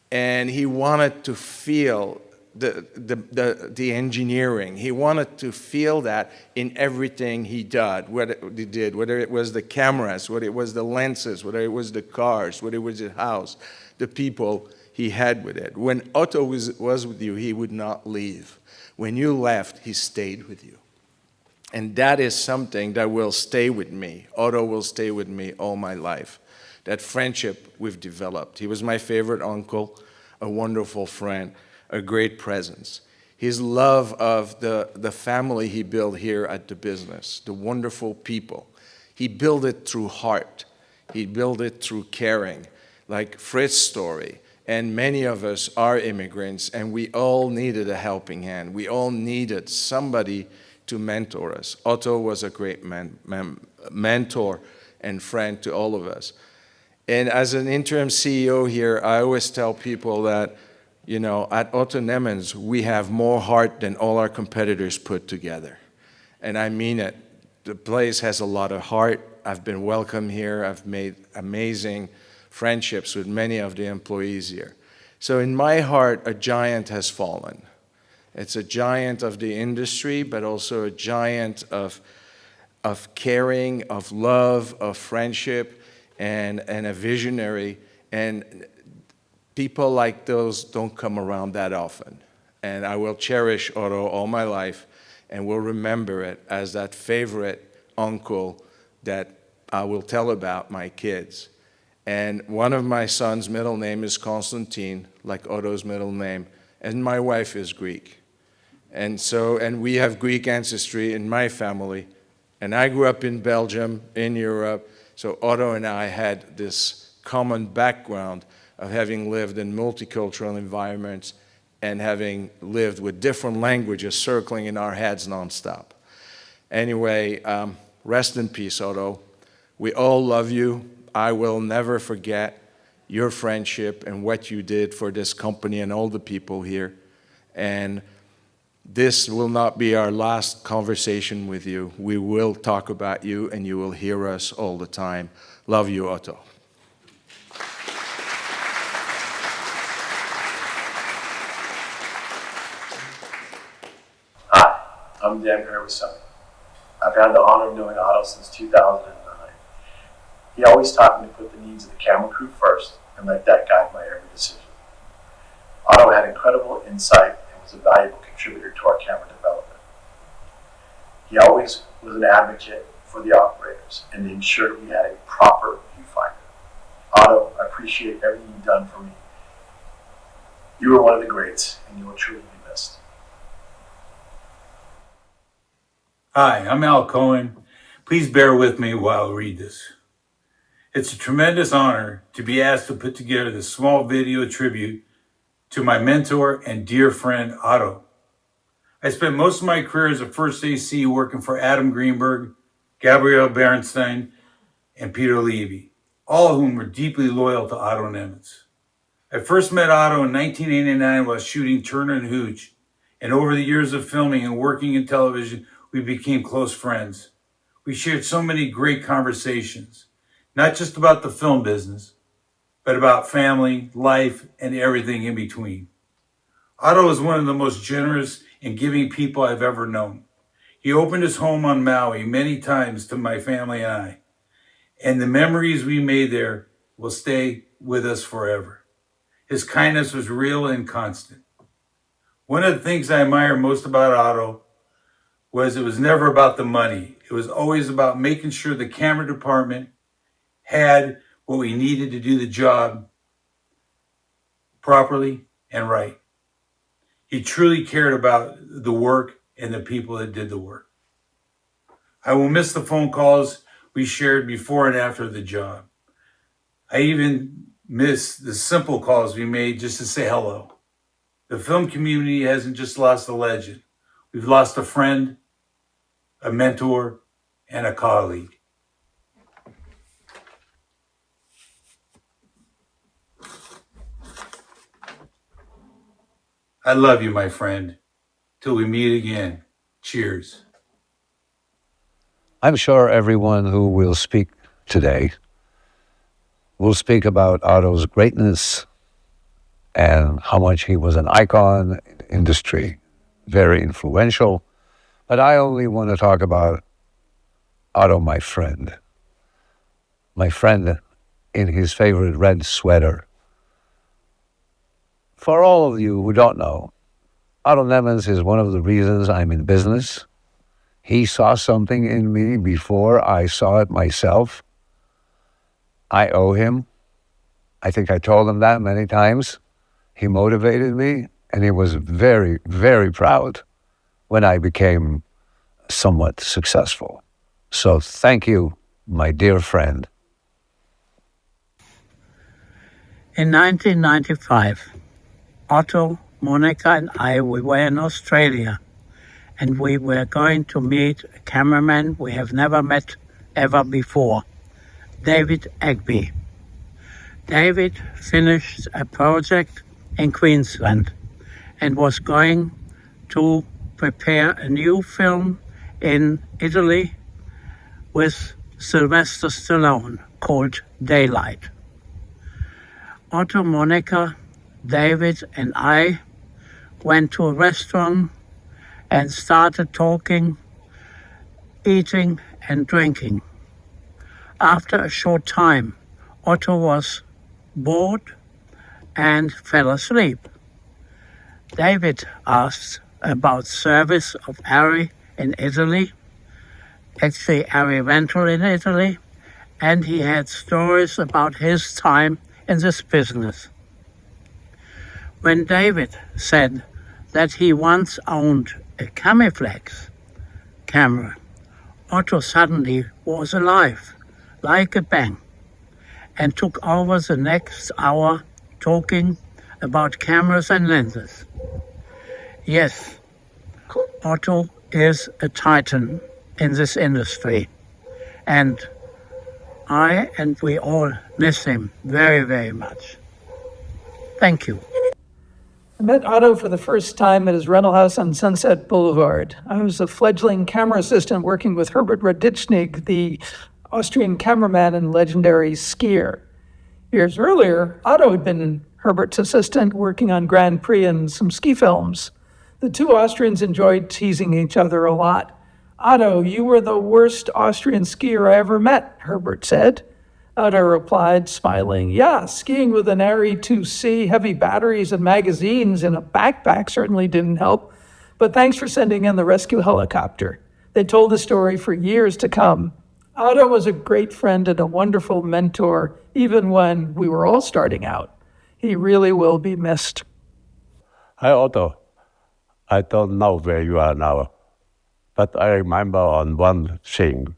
And he wanted to feel the engineering. He wanted to feel that in everything he did, whether it was the cameras, whether it was the lenses, whether it was the cars, whether it was the house, the people he had with it. When Otto was with you, he would not leave. When you left, he stayed with you. And that is something that will stay with me. Otto will stay with me all my life. That friendship we've developed. He was my favorite uncle, a wonderful friend, a great presence. His love of the family he built here at the business, the wonderful people. He built it through heart. He built it through caring, like Fritz's story. And many of us are immigrants, and we all needed a helping hand. We all needed somebody to mentor us. Otto was a great mentor and friend to all of us. And as an interim CEO here, I always tell people that, you know, at Otto Nemenz, we have more heart than all our competitors put together. And I mean it. The place has a lot of heart. I've been welcome here. I've made amazing friendships with many of the employees here. So in my heart, a giant has fallen. It's a giant of the industry, but also a giant of caring, of love, of friendship, and a visionary. And people like those don't come around that often. And I will cherish Otto all my life, and will remember it as that favorite uncle that I will tell about my kids. And one of my son's middle name is Constantine, like Otto's middle name, and my wife is Greek. And we have Greek ancestry in my family. And I grew up in Belgium, in Europe, so Otto and I had this common background of having lived in multicultural environments and having lived with different languages circling in our heads nonstop. Anyway, rest in peace, Otto. We all love you. I will never forget your friendship and what you did for this company and all the people here. And this will not be our last conversation with you. We will talk about you, and you will hear us all the time. Love you, Otto. Hi, I'm Dan Gerwasoni. I've had the honor of knowing Otto since 2009. He always taught me to put the needs of the camera crew first and let that guide my every decision. Otto had incredible insight and was a valuable contributor to our camera development. He always was an advocate for the operators and ensured we had a proper viewfinder. Otto, I appreciate everything you've done for me. You were one of the greats, and you will truly be missed. Hi, I'm Al Cohen. Please bear with me while I read this. It's a tremendous honor to be asked to put together this small video tribute to my mentor and dear friend, Otto. I spent most of my career as a first AC working for Adam Greenberg, Gabrielle Bernstein, and Peter Levy, all of whom were deeply loyal to Otto Nemenz. I first met Otto in 1989 while shooting Turner and Hooch, and over the years of filming and working in television, we became close friends. We shared so many great conversations, not just about the film business, but about family, life, and everything in between. Otto is one of the most generous and giving people I've ever known. He opened his home on Maui many times to my family and I, and the memories we made there will stay with us forever. His kindness was real and constant. One of the things I admire most about Otto was it was never about the money. It was always about making sure the camera department had what we needed to do the job properly and right. He truly cared about the work and the people that did the work. I will miss the phone calls we shared before and after the job. I even miss the simple calls we made just to say hello. The film community hasn't just lost a legend. We've lost a friend, a mentor, and a colleague. I love you, my friend. Till we meet again. Cheers. I'm sure everyone who will speak today will speak about Otto's greatness and how much he was an icon in the industry, very influential. But I only want to talk about Otto, my friend in his favorite red sweater. For all of you who don't know, Otto Nemenz is one of the reasons I'm in business. He saw something in me before I saw it myself. I owe him. I think I told him that many times. He motivated me, and he was very, very proud when I became somewhat successful. So thank you, my dear friend. In 1995, Otto, Monica, and I, we were in Australia, and we were going to meet a cameraman we have never met ever before, David Agby. David finished a project in Queensland and was going to prepare a new film in Italy with Sylvester Stallone called Daylight. Otto, Monica, David, and I went to a restaurant and started talking, eating, and drinking. After a short time, Otto was bored and fell asleep. David asked about service of Ari in Italy, actually Ari rental in Italy, and he had stories about his time in this business. When David said that he once owned a camouflage camera, Otto suddenly was alive, like a bang, and took over the next hour talking about cameras and lenses. Yes, Otto is a titan in this industry, and I and we all miss him very, very much. Thank you. I met Otto for the first time at his rental house on Sunset Boulevard. I was a fledgling camera assistant working with Herbert Radichnik, the Austrian cameraman and legendary skier. Years earlier, Otto had been Herbert's assistant working on Grand Prix and some ski films. The two Austrians enjoyed teasing each other a lot. Otto, you were the worst Austrian skier I ever met, Herbert said. Otto replied, smiling, yeah, skiing with an Airy 2C, heavy batteries and magazines in a backpack certainly didn't help, but thanks for sending in the rescue helicopter. They told the story for years to come. Otto was a great friend and a wonderful mentor, even when we were all starting out. He really will be missed. Hi, Otto. I don't know where you are now, but I remember on one thing.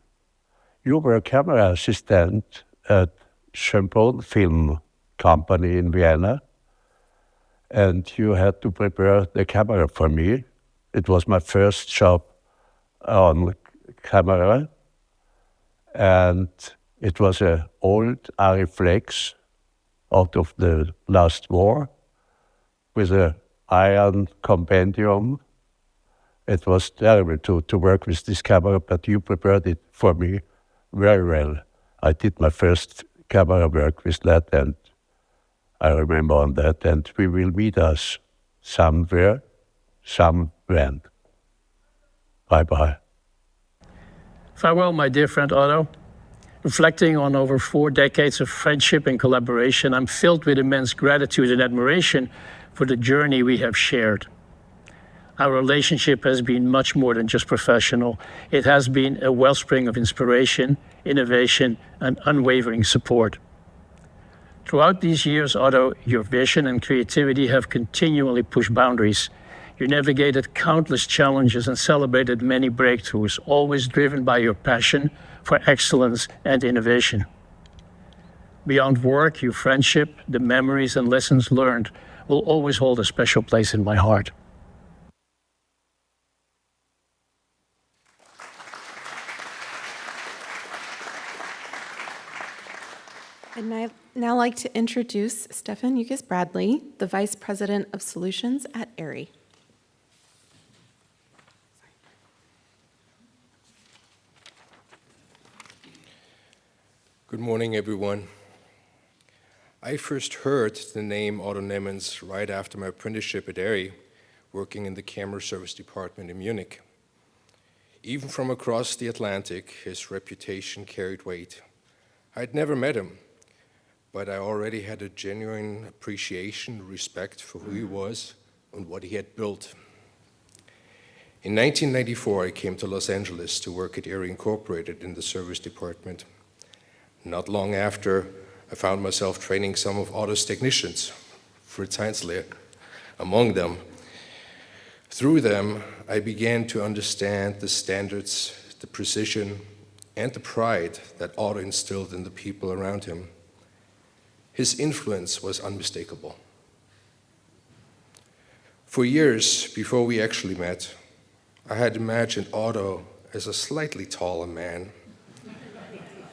You were a camera assistant at Schönbrunn Film Company in Vienna, and you had to prepare the camera for me. It was my first job on camera, and it was an old Ariflex out of the last war with an iron compendium. It was terrible to work with this camera, but you prepared it for me very well. I did my first camera work with that, and I remember on that, and we will meet us somewhere, somewhen. Bye-bye. Farewell, my dear friend Otto. Reflecting on over 4 decades of friendship and collaboration, I'm filled with immense gratitude and admiration for the journey we have shared. Our relationship has been much more than just professional. It has been a wellspring of inspiration, innovation, and unwavering support. Throughout these years, Otto, your vision and creativity have continually pushed boundaries. You navigated countless challenges and celebrated many breakthroughs, always driven by your passion for excellence and innovation. Beyond work, your friendship, the memories and lessons learned will always hold a special place in my heart. I'd now like to introduce Stefan Yukis Bradley, the Vice President of Solutions at Airy. Good morning, everyone. I first heard the name Otto Nemenz right after my apprenticeship at Airy, working in the camera service department in Munich. Even from across the Atlantic, his reputation carried weight. I'd never met him, but I already had a genuine appreciation and respect for who he was and what he had built. In 1994, I came to Los Angeles to work at Airy Incorporated in the service department. Not long after, I found myself training some of Otto's technicians, Fritz Heinzle among them. Through them, I began to understand the standards, the precision, and the pride that Otto instilled in the people around him. His influence was unmistakable. For years before we actually met, I had imagined Otto as a slightly taller man,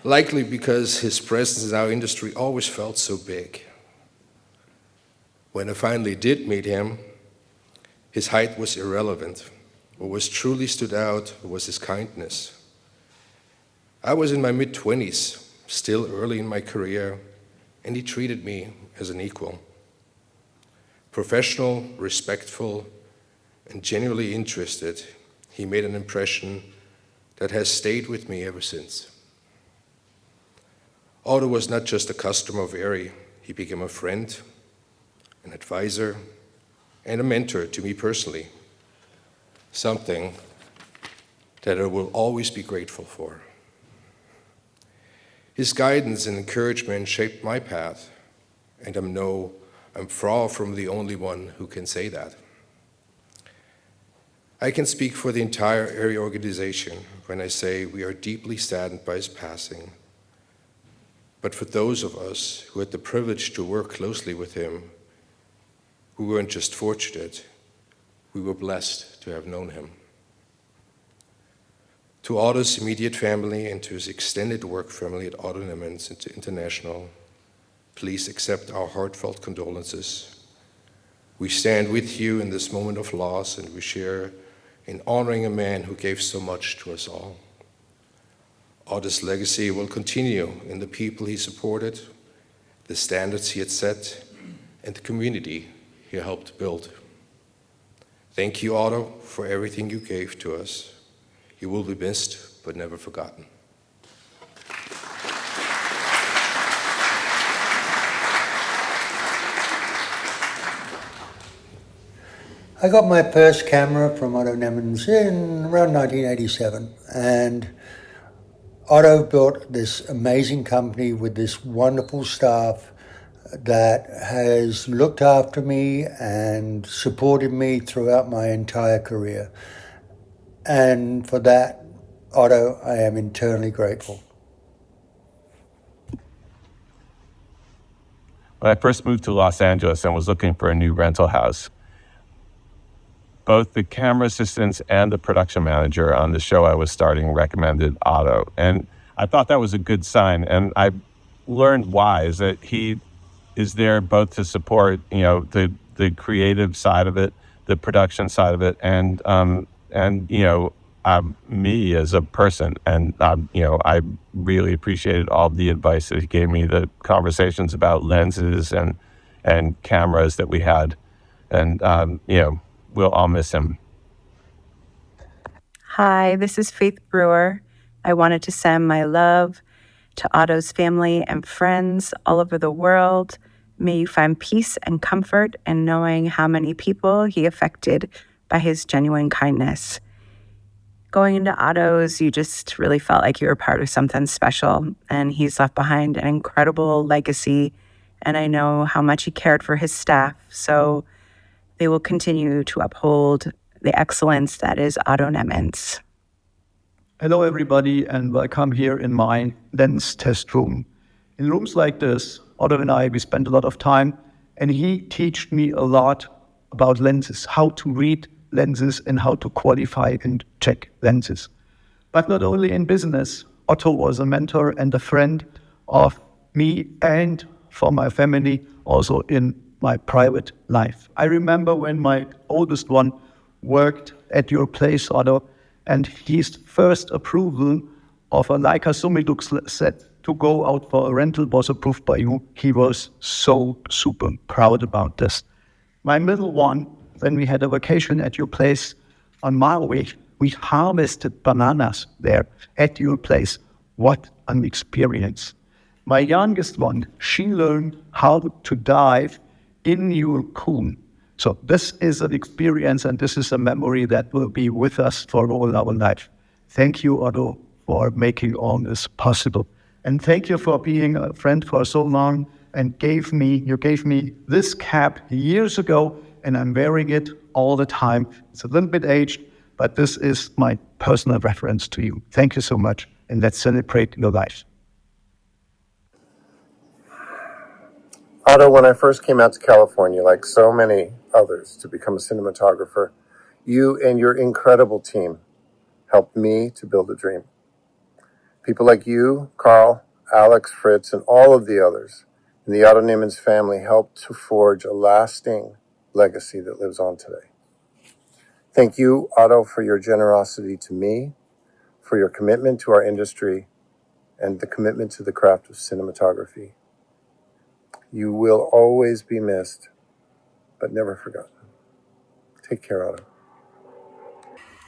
likely because his presence in our industry always felt so big. When I finally did meet him, his height was irrelevant. What truly stood out was his kindness. I was in my mid-20s, still early in my career, and he treated me as an equal. Professional, respectful, and genuinely interested, he made an impression that has stayed with me ever since. Otto was not just a customer of Airy, he became a friend, an advisor, and a mentor to me personally, something that I will always be grateful for. His guidance and encouragement shaped my path, and I'm far from the only one who can say that. I can speak for the entire Airy organization when I say we are deeply saddened by his passing. But for those of us who had the privilege to work closely with him, we weren't just fortunate, we were blessed to have known him. To Otto's immediate family and to his extended work family at Otto Nemenz International, please accept our heartfelt condolences. We stand with you in this moment of loss, and we share in honoring a man who gave so much to us all. Otto's legacy will continue in the people he supported, the standards he had set, and the community he helped build. Thank you, Otto, for everything you gave to us. You will be missed, but never forgotten. I got my first camera from Otto Nemenz in around 1987, and Otto built this amazing company with this wonderful staff that has looked after me and supported me throughout my entire career. And for that, Otto, I am eternally grateful. When I first moved to Los Angeles and was looking for a new rental house, both the camera assistants and the production manager on the show I was starting recommended Otto. And I thought that was a good sign. And I learned why, is that he is there both to support, the creative side of it, the production side of it, and me as a person. And, I really appreciated all the advice that he gave me, the conversations about lenses and cameras that we had. And, we'll all miss him. Hi, this is Faith Brewer. I wanted to send my love to Otto's family and friends all over the world. May you find peace and comfort in knowing how many people he affected by his genuine kindness. Going into Otto's, you just really felt like you were part of something special, and he's left behind an incredible legacy, and I know how much he cared for his staff, so they will continue to uphold the excellence that is Otto Nemenz. Hello everybody, and welcome here in my lens test room. In rooms like this, Otto and I, we spent a lot of time, and he taught me a lot about lenses, how to read lenses and how to qualify and check lenses. But not only in business, Otto was a mentor and a friend of me and for my family, also in my private life. I remember when my oldest one worked at your place, Otto, and his first approval of a Leica Summilux set to go out for a rental was approved by you. He was so super proud about this. My middle one, when we had a vacation at your place on Maui, we harvested bananas there at your place. What an experience. My youngest one, she learned how to dive in your pool. So this is an experience, and this is a memory that will be with us for all our life. Thank you, Otto, for making all this possible. And thank you for being a friend for so long and you gave me this cap years ago, and I'm wearing it all the time. It's a little bit aged, but this is my personal reference to you. Thank you so much, and let's celebrate your life. Otto, when I first came out to California, like so many others, to become a cinematographer, you and your incredible team helped me to build a dream. People like you, Carl, Alex, Fritz, and all of the others in the Otto Nemenz family helped to forge a lasting legacy that lives on today. Thank you, Otto, for your generosity to me, for your commitment to our industry, and the commitment to the craft of cinematography. You will always be missed, but never forgotten. Take care, Otto.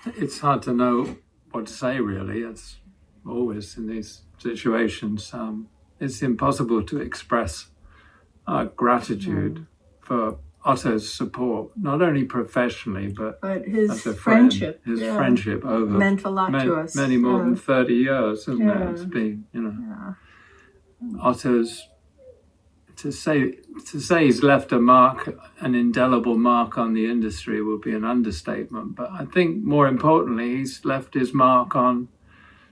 It's hard to know what to say, really. It's always in these situations. It's impossible to express our gratitude for Otto's support, not only professionally, but his as a friend. friendship. His friendship over meant a lot to us. many more than 30 years, hasn't it? It's been, Otto's, to say he's left a mark, an indelible mark on the industry would be an understatement. But I think more importantly, he's left his mark on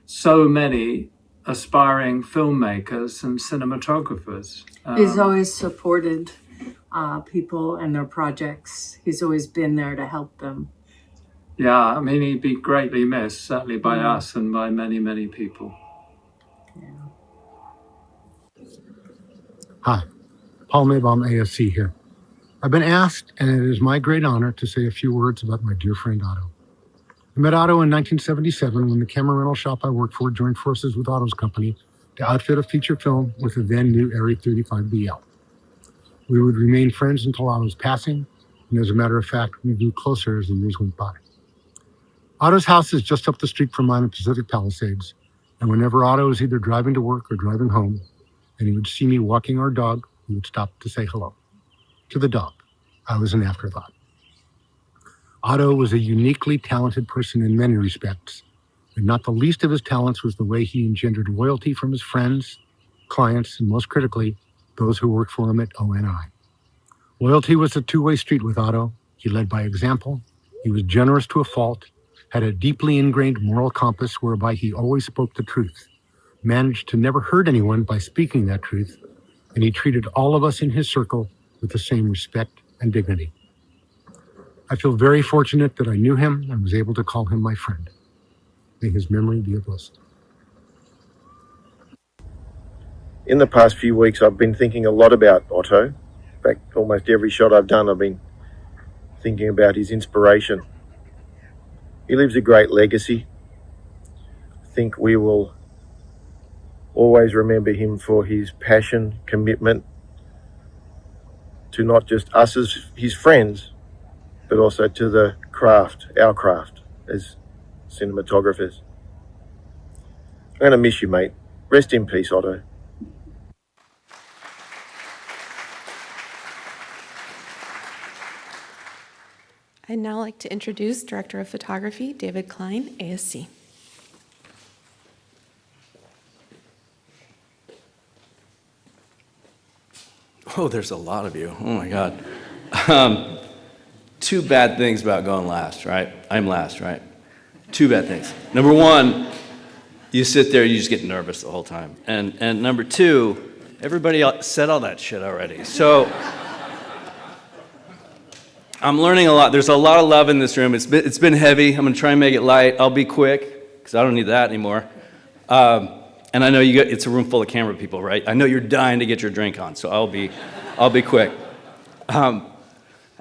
so many aspiring filmmakers and cinematographers. He's always supported people and their projects. He's always been there to help them. Yeah, I mean, he'd be greatly missed, certainly by us and by many, many people. Hi, Paul Maybaum, ASC here. I've been asked, and it is my great honor to say a few words about my dear friend Otto. I met Otto in 1977 when the camera rental shop I worked for joined forces with Otto's company to outfit a feature film with a then new Arri 35BL. We would remain friends until Otto's passing, and as a matter of fact, we grew closer as the years went by. Otto's house is just up the street from mine in Pacific Palisades, and whenever Otto was either driving to work or driving home, and he would see me walking our dog, he would stop to say hello. To the dog, I was an afterthought. Otto was a uniquely talented person in many respects, and not the least of his talents was the way he engendered loyalty from his friends, clients, and most critically, those who worked for him at ONI. Loyalty was a two-way street with Otto. He led by example, he was generous to a fault, had a deeply ingrained moral compass whereby he always spoke the truth, managed to never hurt anyone by speaking that truth, and he treated all of us in his circle with the same respect and dignity. I feel very fortunate that I knew him and was able to call him my friend. May his memory be a blessing. In the past few weeks, I've been thinking a lot about Otto. In fact, almost every shot I've done, I've been thinking about his inspiration. He leaves a great legacy. I think we will always remember him for his passion, commitment to not just us as his friends, but also to the craft, our craft as cinematographers. I'm going to miss you, mate. Rest in peace, Otto. I'd now like to introduce Director of Photography, David Klein, ASC. Oh, there's a lot of you. Oh my God. Two bad things about going last, right? I'm last, right? Two bad things. Number one, you sit there, you just get nervous the whole time. And number two, everybody said all that shit already. So I'm learning a lot. There's a lot of love in this room. It's been heavy. I'm gonna try and make it light. I'll be quick, because I don't need that anymore. And I know it's a room full of camera people, right? I know you're dying to get your drink on, so I'll be quick.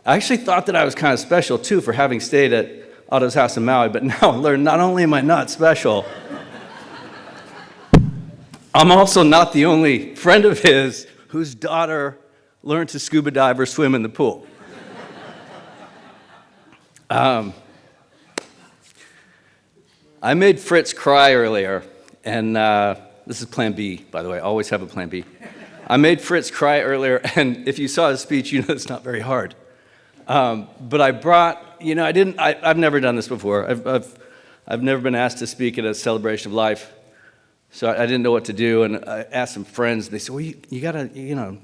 I actually thought that I was kind of special too for having stayed at Otto's house in Maui, but now I learned not only am I not special, I'm also not the only friend of his whose daughter learned to scuba dive or swim in the pool. I made Fritz cry earlier, and this is plan B, by the way. I always have a plan B. I made Fritz cry earlier, and if you saw his speech, you know it's not very hard. But I brought, I've never done this before. I've never been asked to speak at a celebration of life, so I didn't know what to do, and I asked some friends. They said, well, you gotta,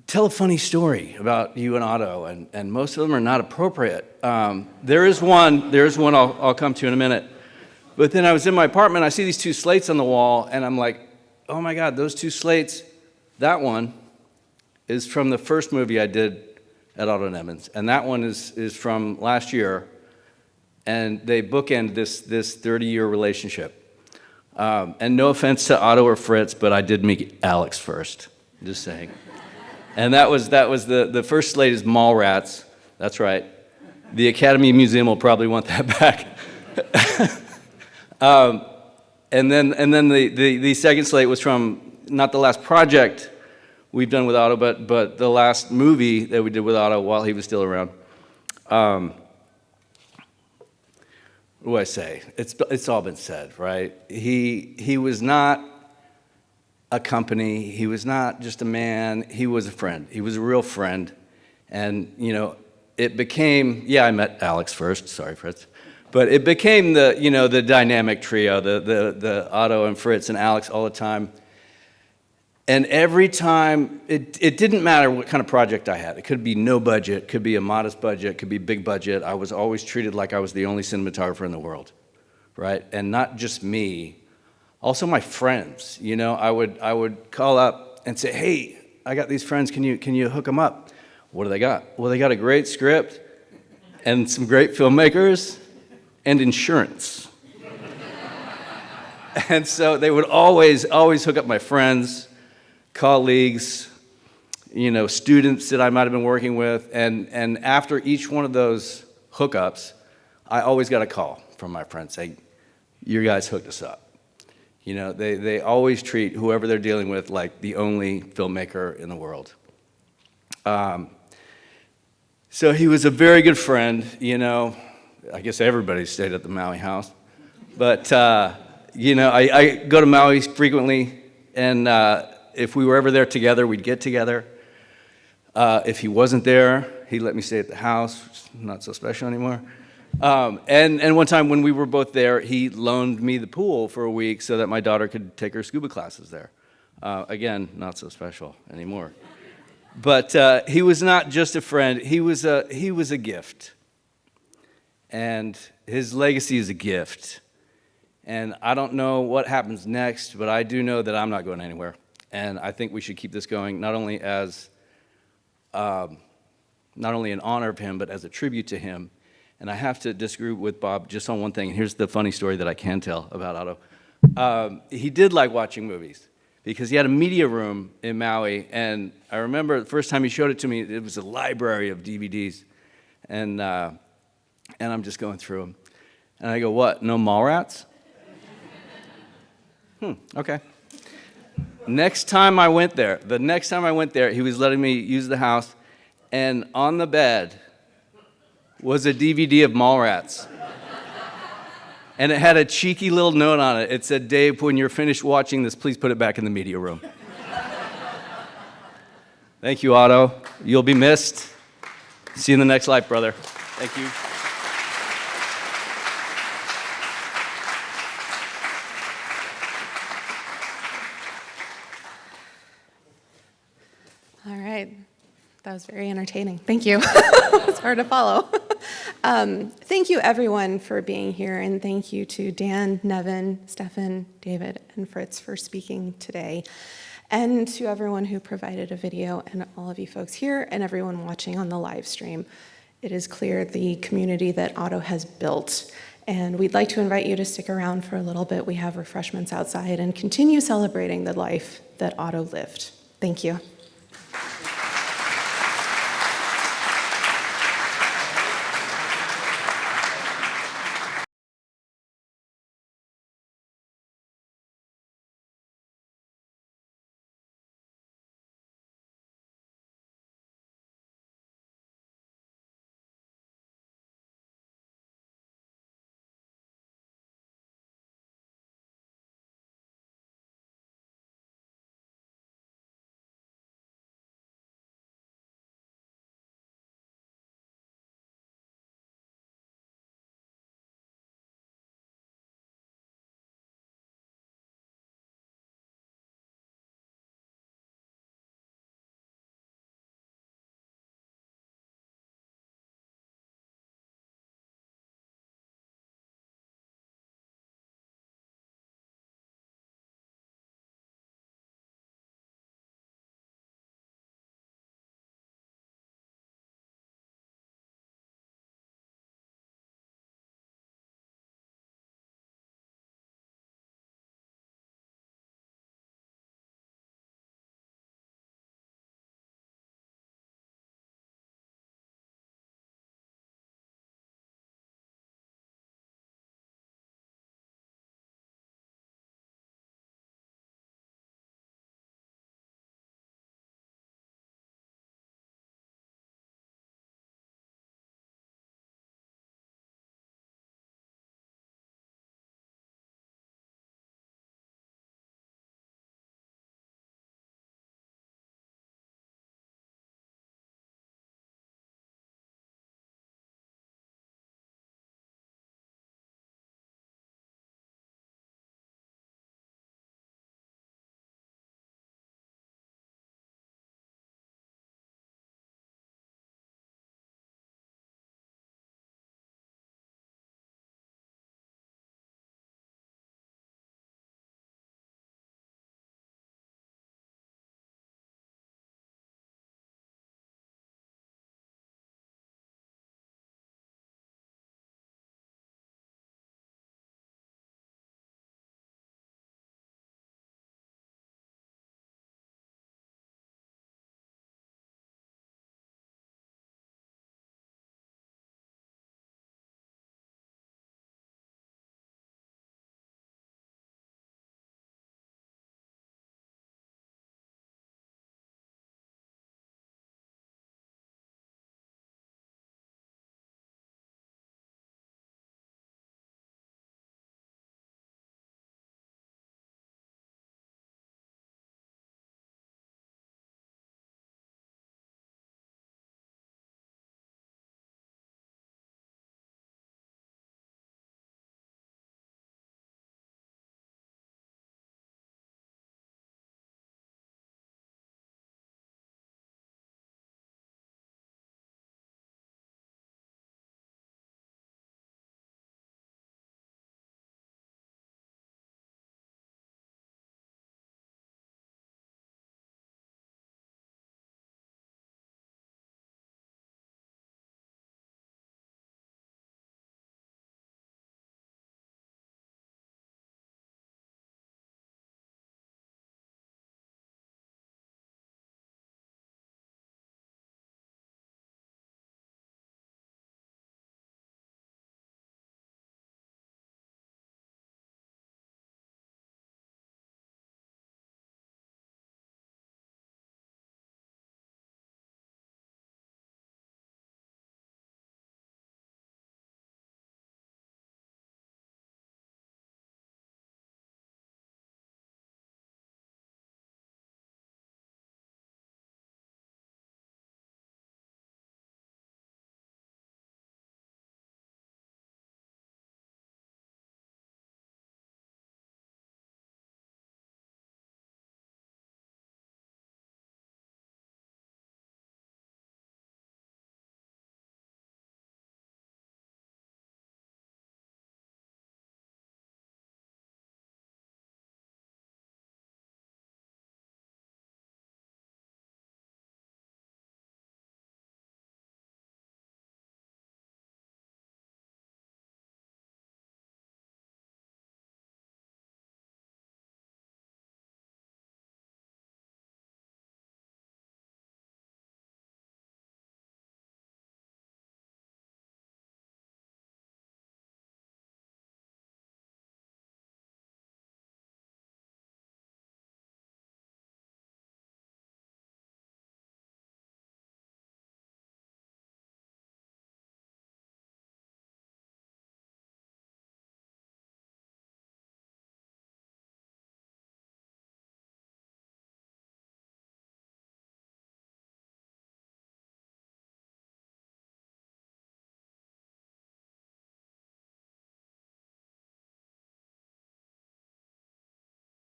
tell a funny story about you and Otto, and most of them are not appropriate. There is one I'll come to in a minute. But then I was in my apartment, I see these two slates on the wall, and I'm like, oh my God, those two slates, that one is from the first movie I did at Otto Nemenz, and that one is from last year, and they bookend this 30-year relationship. And no offense to Otto or Fritz, but I did meet Alex first, just saying. And that was the first slate is Mallrats, that's right. The Academy Museum will probably want that back. And then the second slate was from not the last project we've done with Otto, but the last movie that we did with Otto while he was still around. What do I say? It's all been said, right? He was not a company. He was not just a man. He was a friend. He was a real friend. And, it became, I met Alex first. Sorry, Fritz. But it became the dynamic trio, the Otto and Fritz and Alex all the time. And every time, it didn't matter what kind of project I had. It could be no budget, could be a modest budget, could be big budget. I was always treated like I was the only cinematographer in the world, right? And not just me. Also my friends, you know, I would call up and say, hey, I got these friends, can you hook them up? What do they got? Well, they got a great script and some great filmmakers and insurance. And so they would always hook up my friends, colleagues, you know, students that I might have been working with, and after each one of those hookups, I always got a call from my friends saying, "You guys hooked us up." You know, they always treat whoever they're dealing with like the only filmmaker in the world. So he was a very good friend. You know, I guess everybody stayed at the Maui house, but you know, I go to Maui frequently, and if we were ever there together, we'd get together. If he wasn't there, he'd let me stay at the house, which is not so special anymore. And one time when we were both there, he loaned me the pool for a week so that my daughter could take her scuba classes there. Again, not so special anymore. But he was not just a friend, he was a gift. And his legacy is a gift. And I don't know what happens next, but I do know that I'm not going anywhere. And I think we should keep this going, not only as not only in honor of him, but as a tribute to him. And I have to disagree with Bob just on one thing. Here's the funny story that I can tell about Otto. He did like watching movies because he had a media room in Maui. And I remember the first time he showed it to me, it was a library of DVDs. And I'm just going through them. And I go, what, no Mallrats? Okay. The next time I went there, he was letting me use the house, and on the bed was a DVD of Mallrats. And it had a cheeky little note on it. It said, Dave, when you're finished watching this, please put it back in the media room. Thank you, Otto. You'll be missed. See you in the next life, brother. Thank you. All right. That was very entertaining. Thank you. It's hard to follow. Thank you, everyone, for being here, and thank you to Dan, Nevin, Stefan, David, and Fritz for speaking today, and to everyone who provided a video, and all of you folks here, and everyone watching on the live stream. It is clear the community that Otto has built, and we'd like to invite you to stick around for a little bit. We have refreshments outside, and continue celebrating the life that Otto lived. Thank you.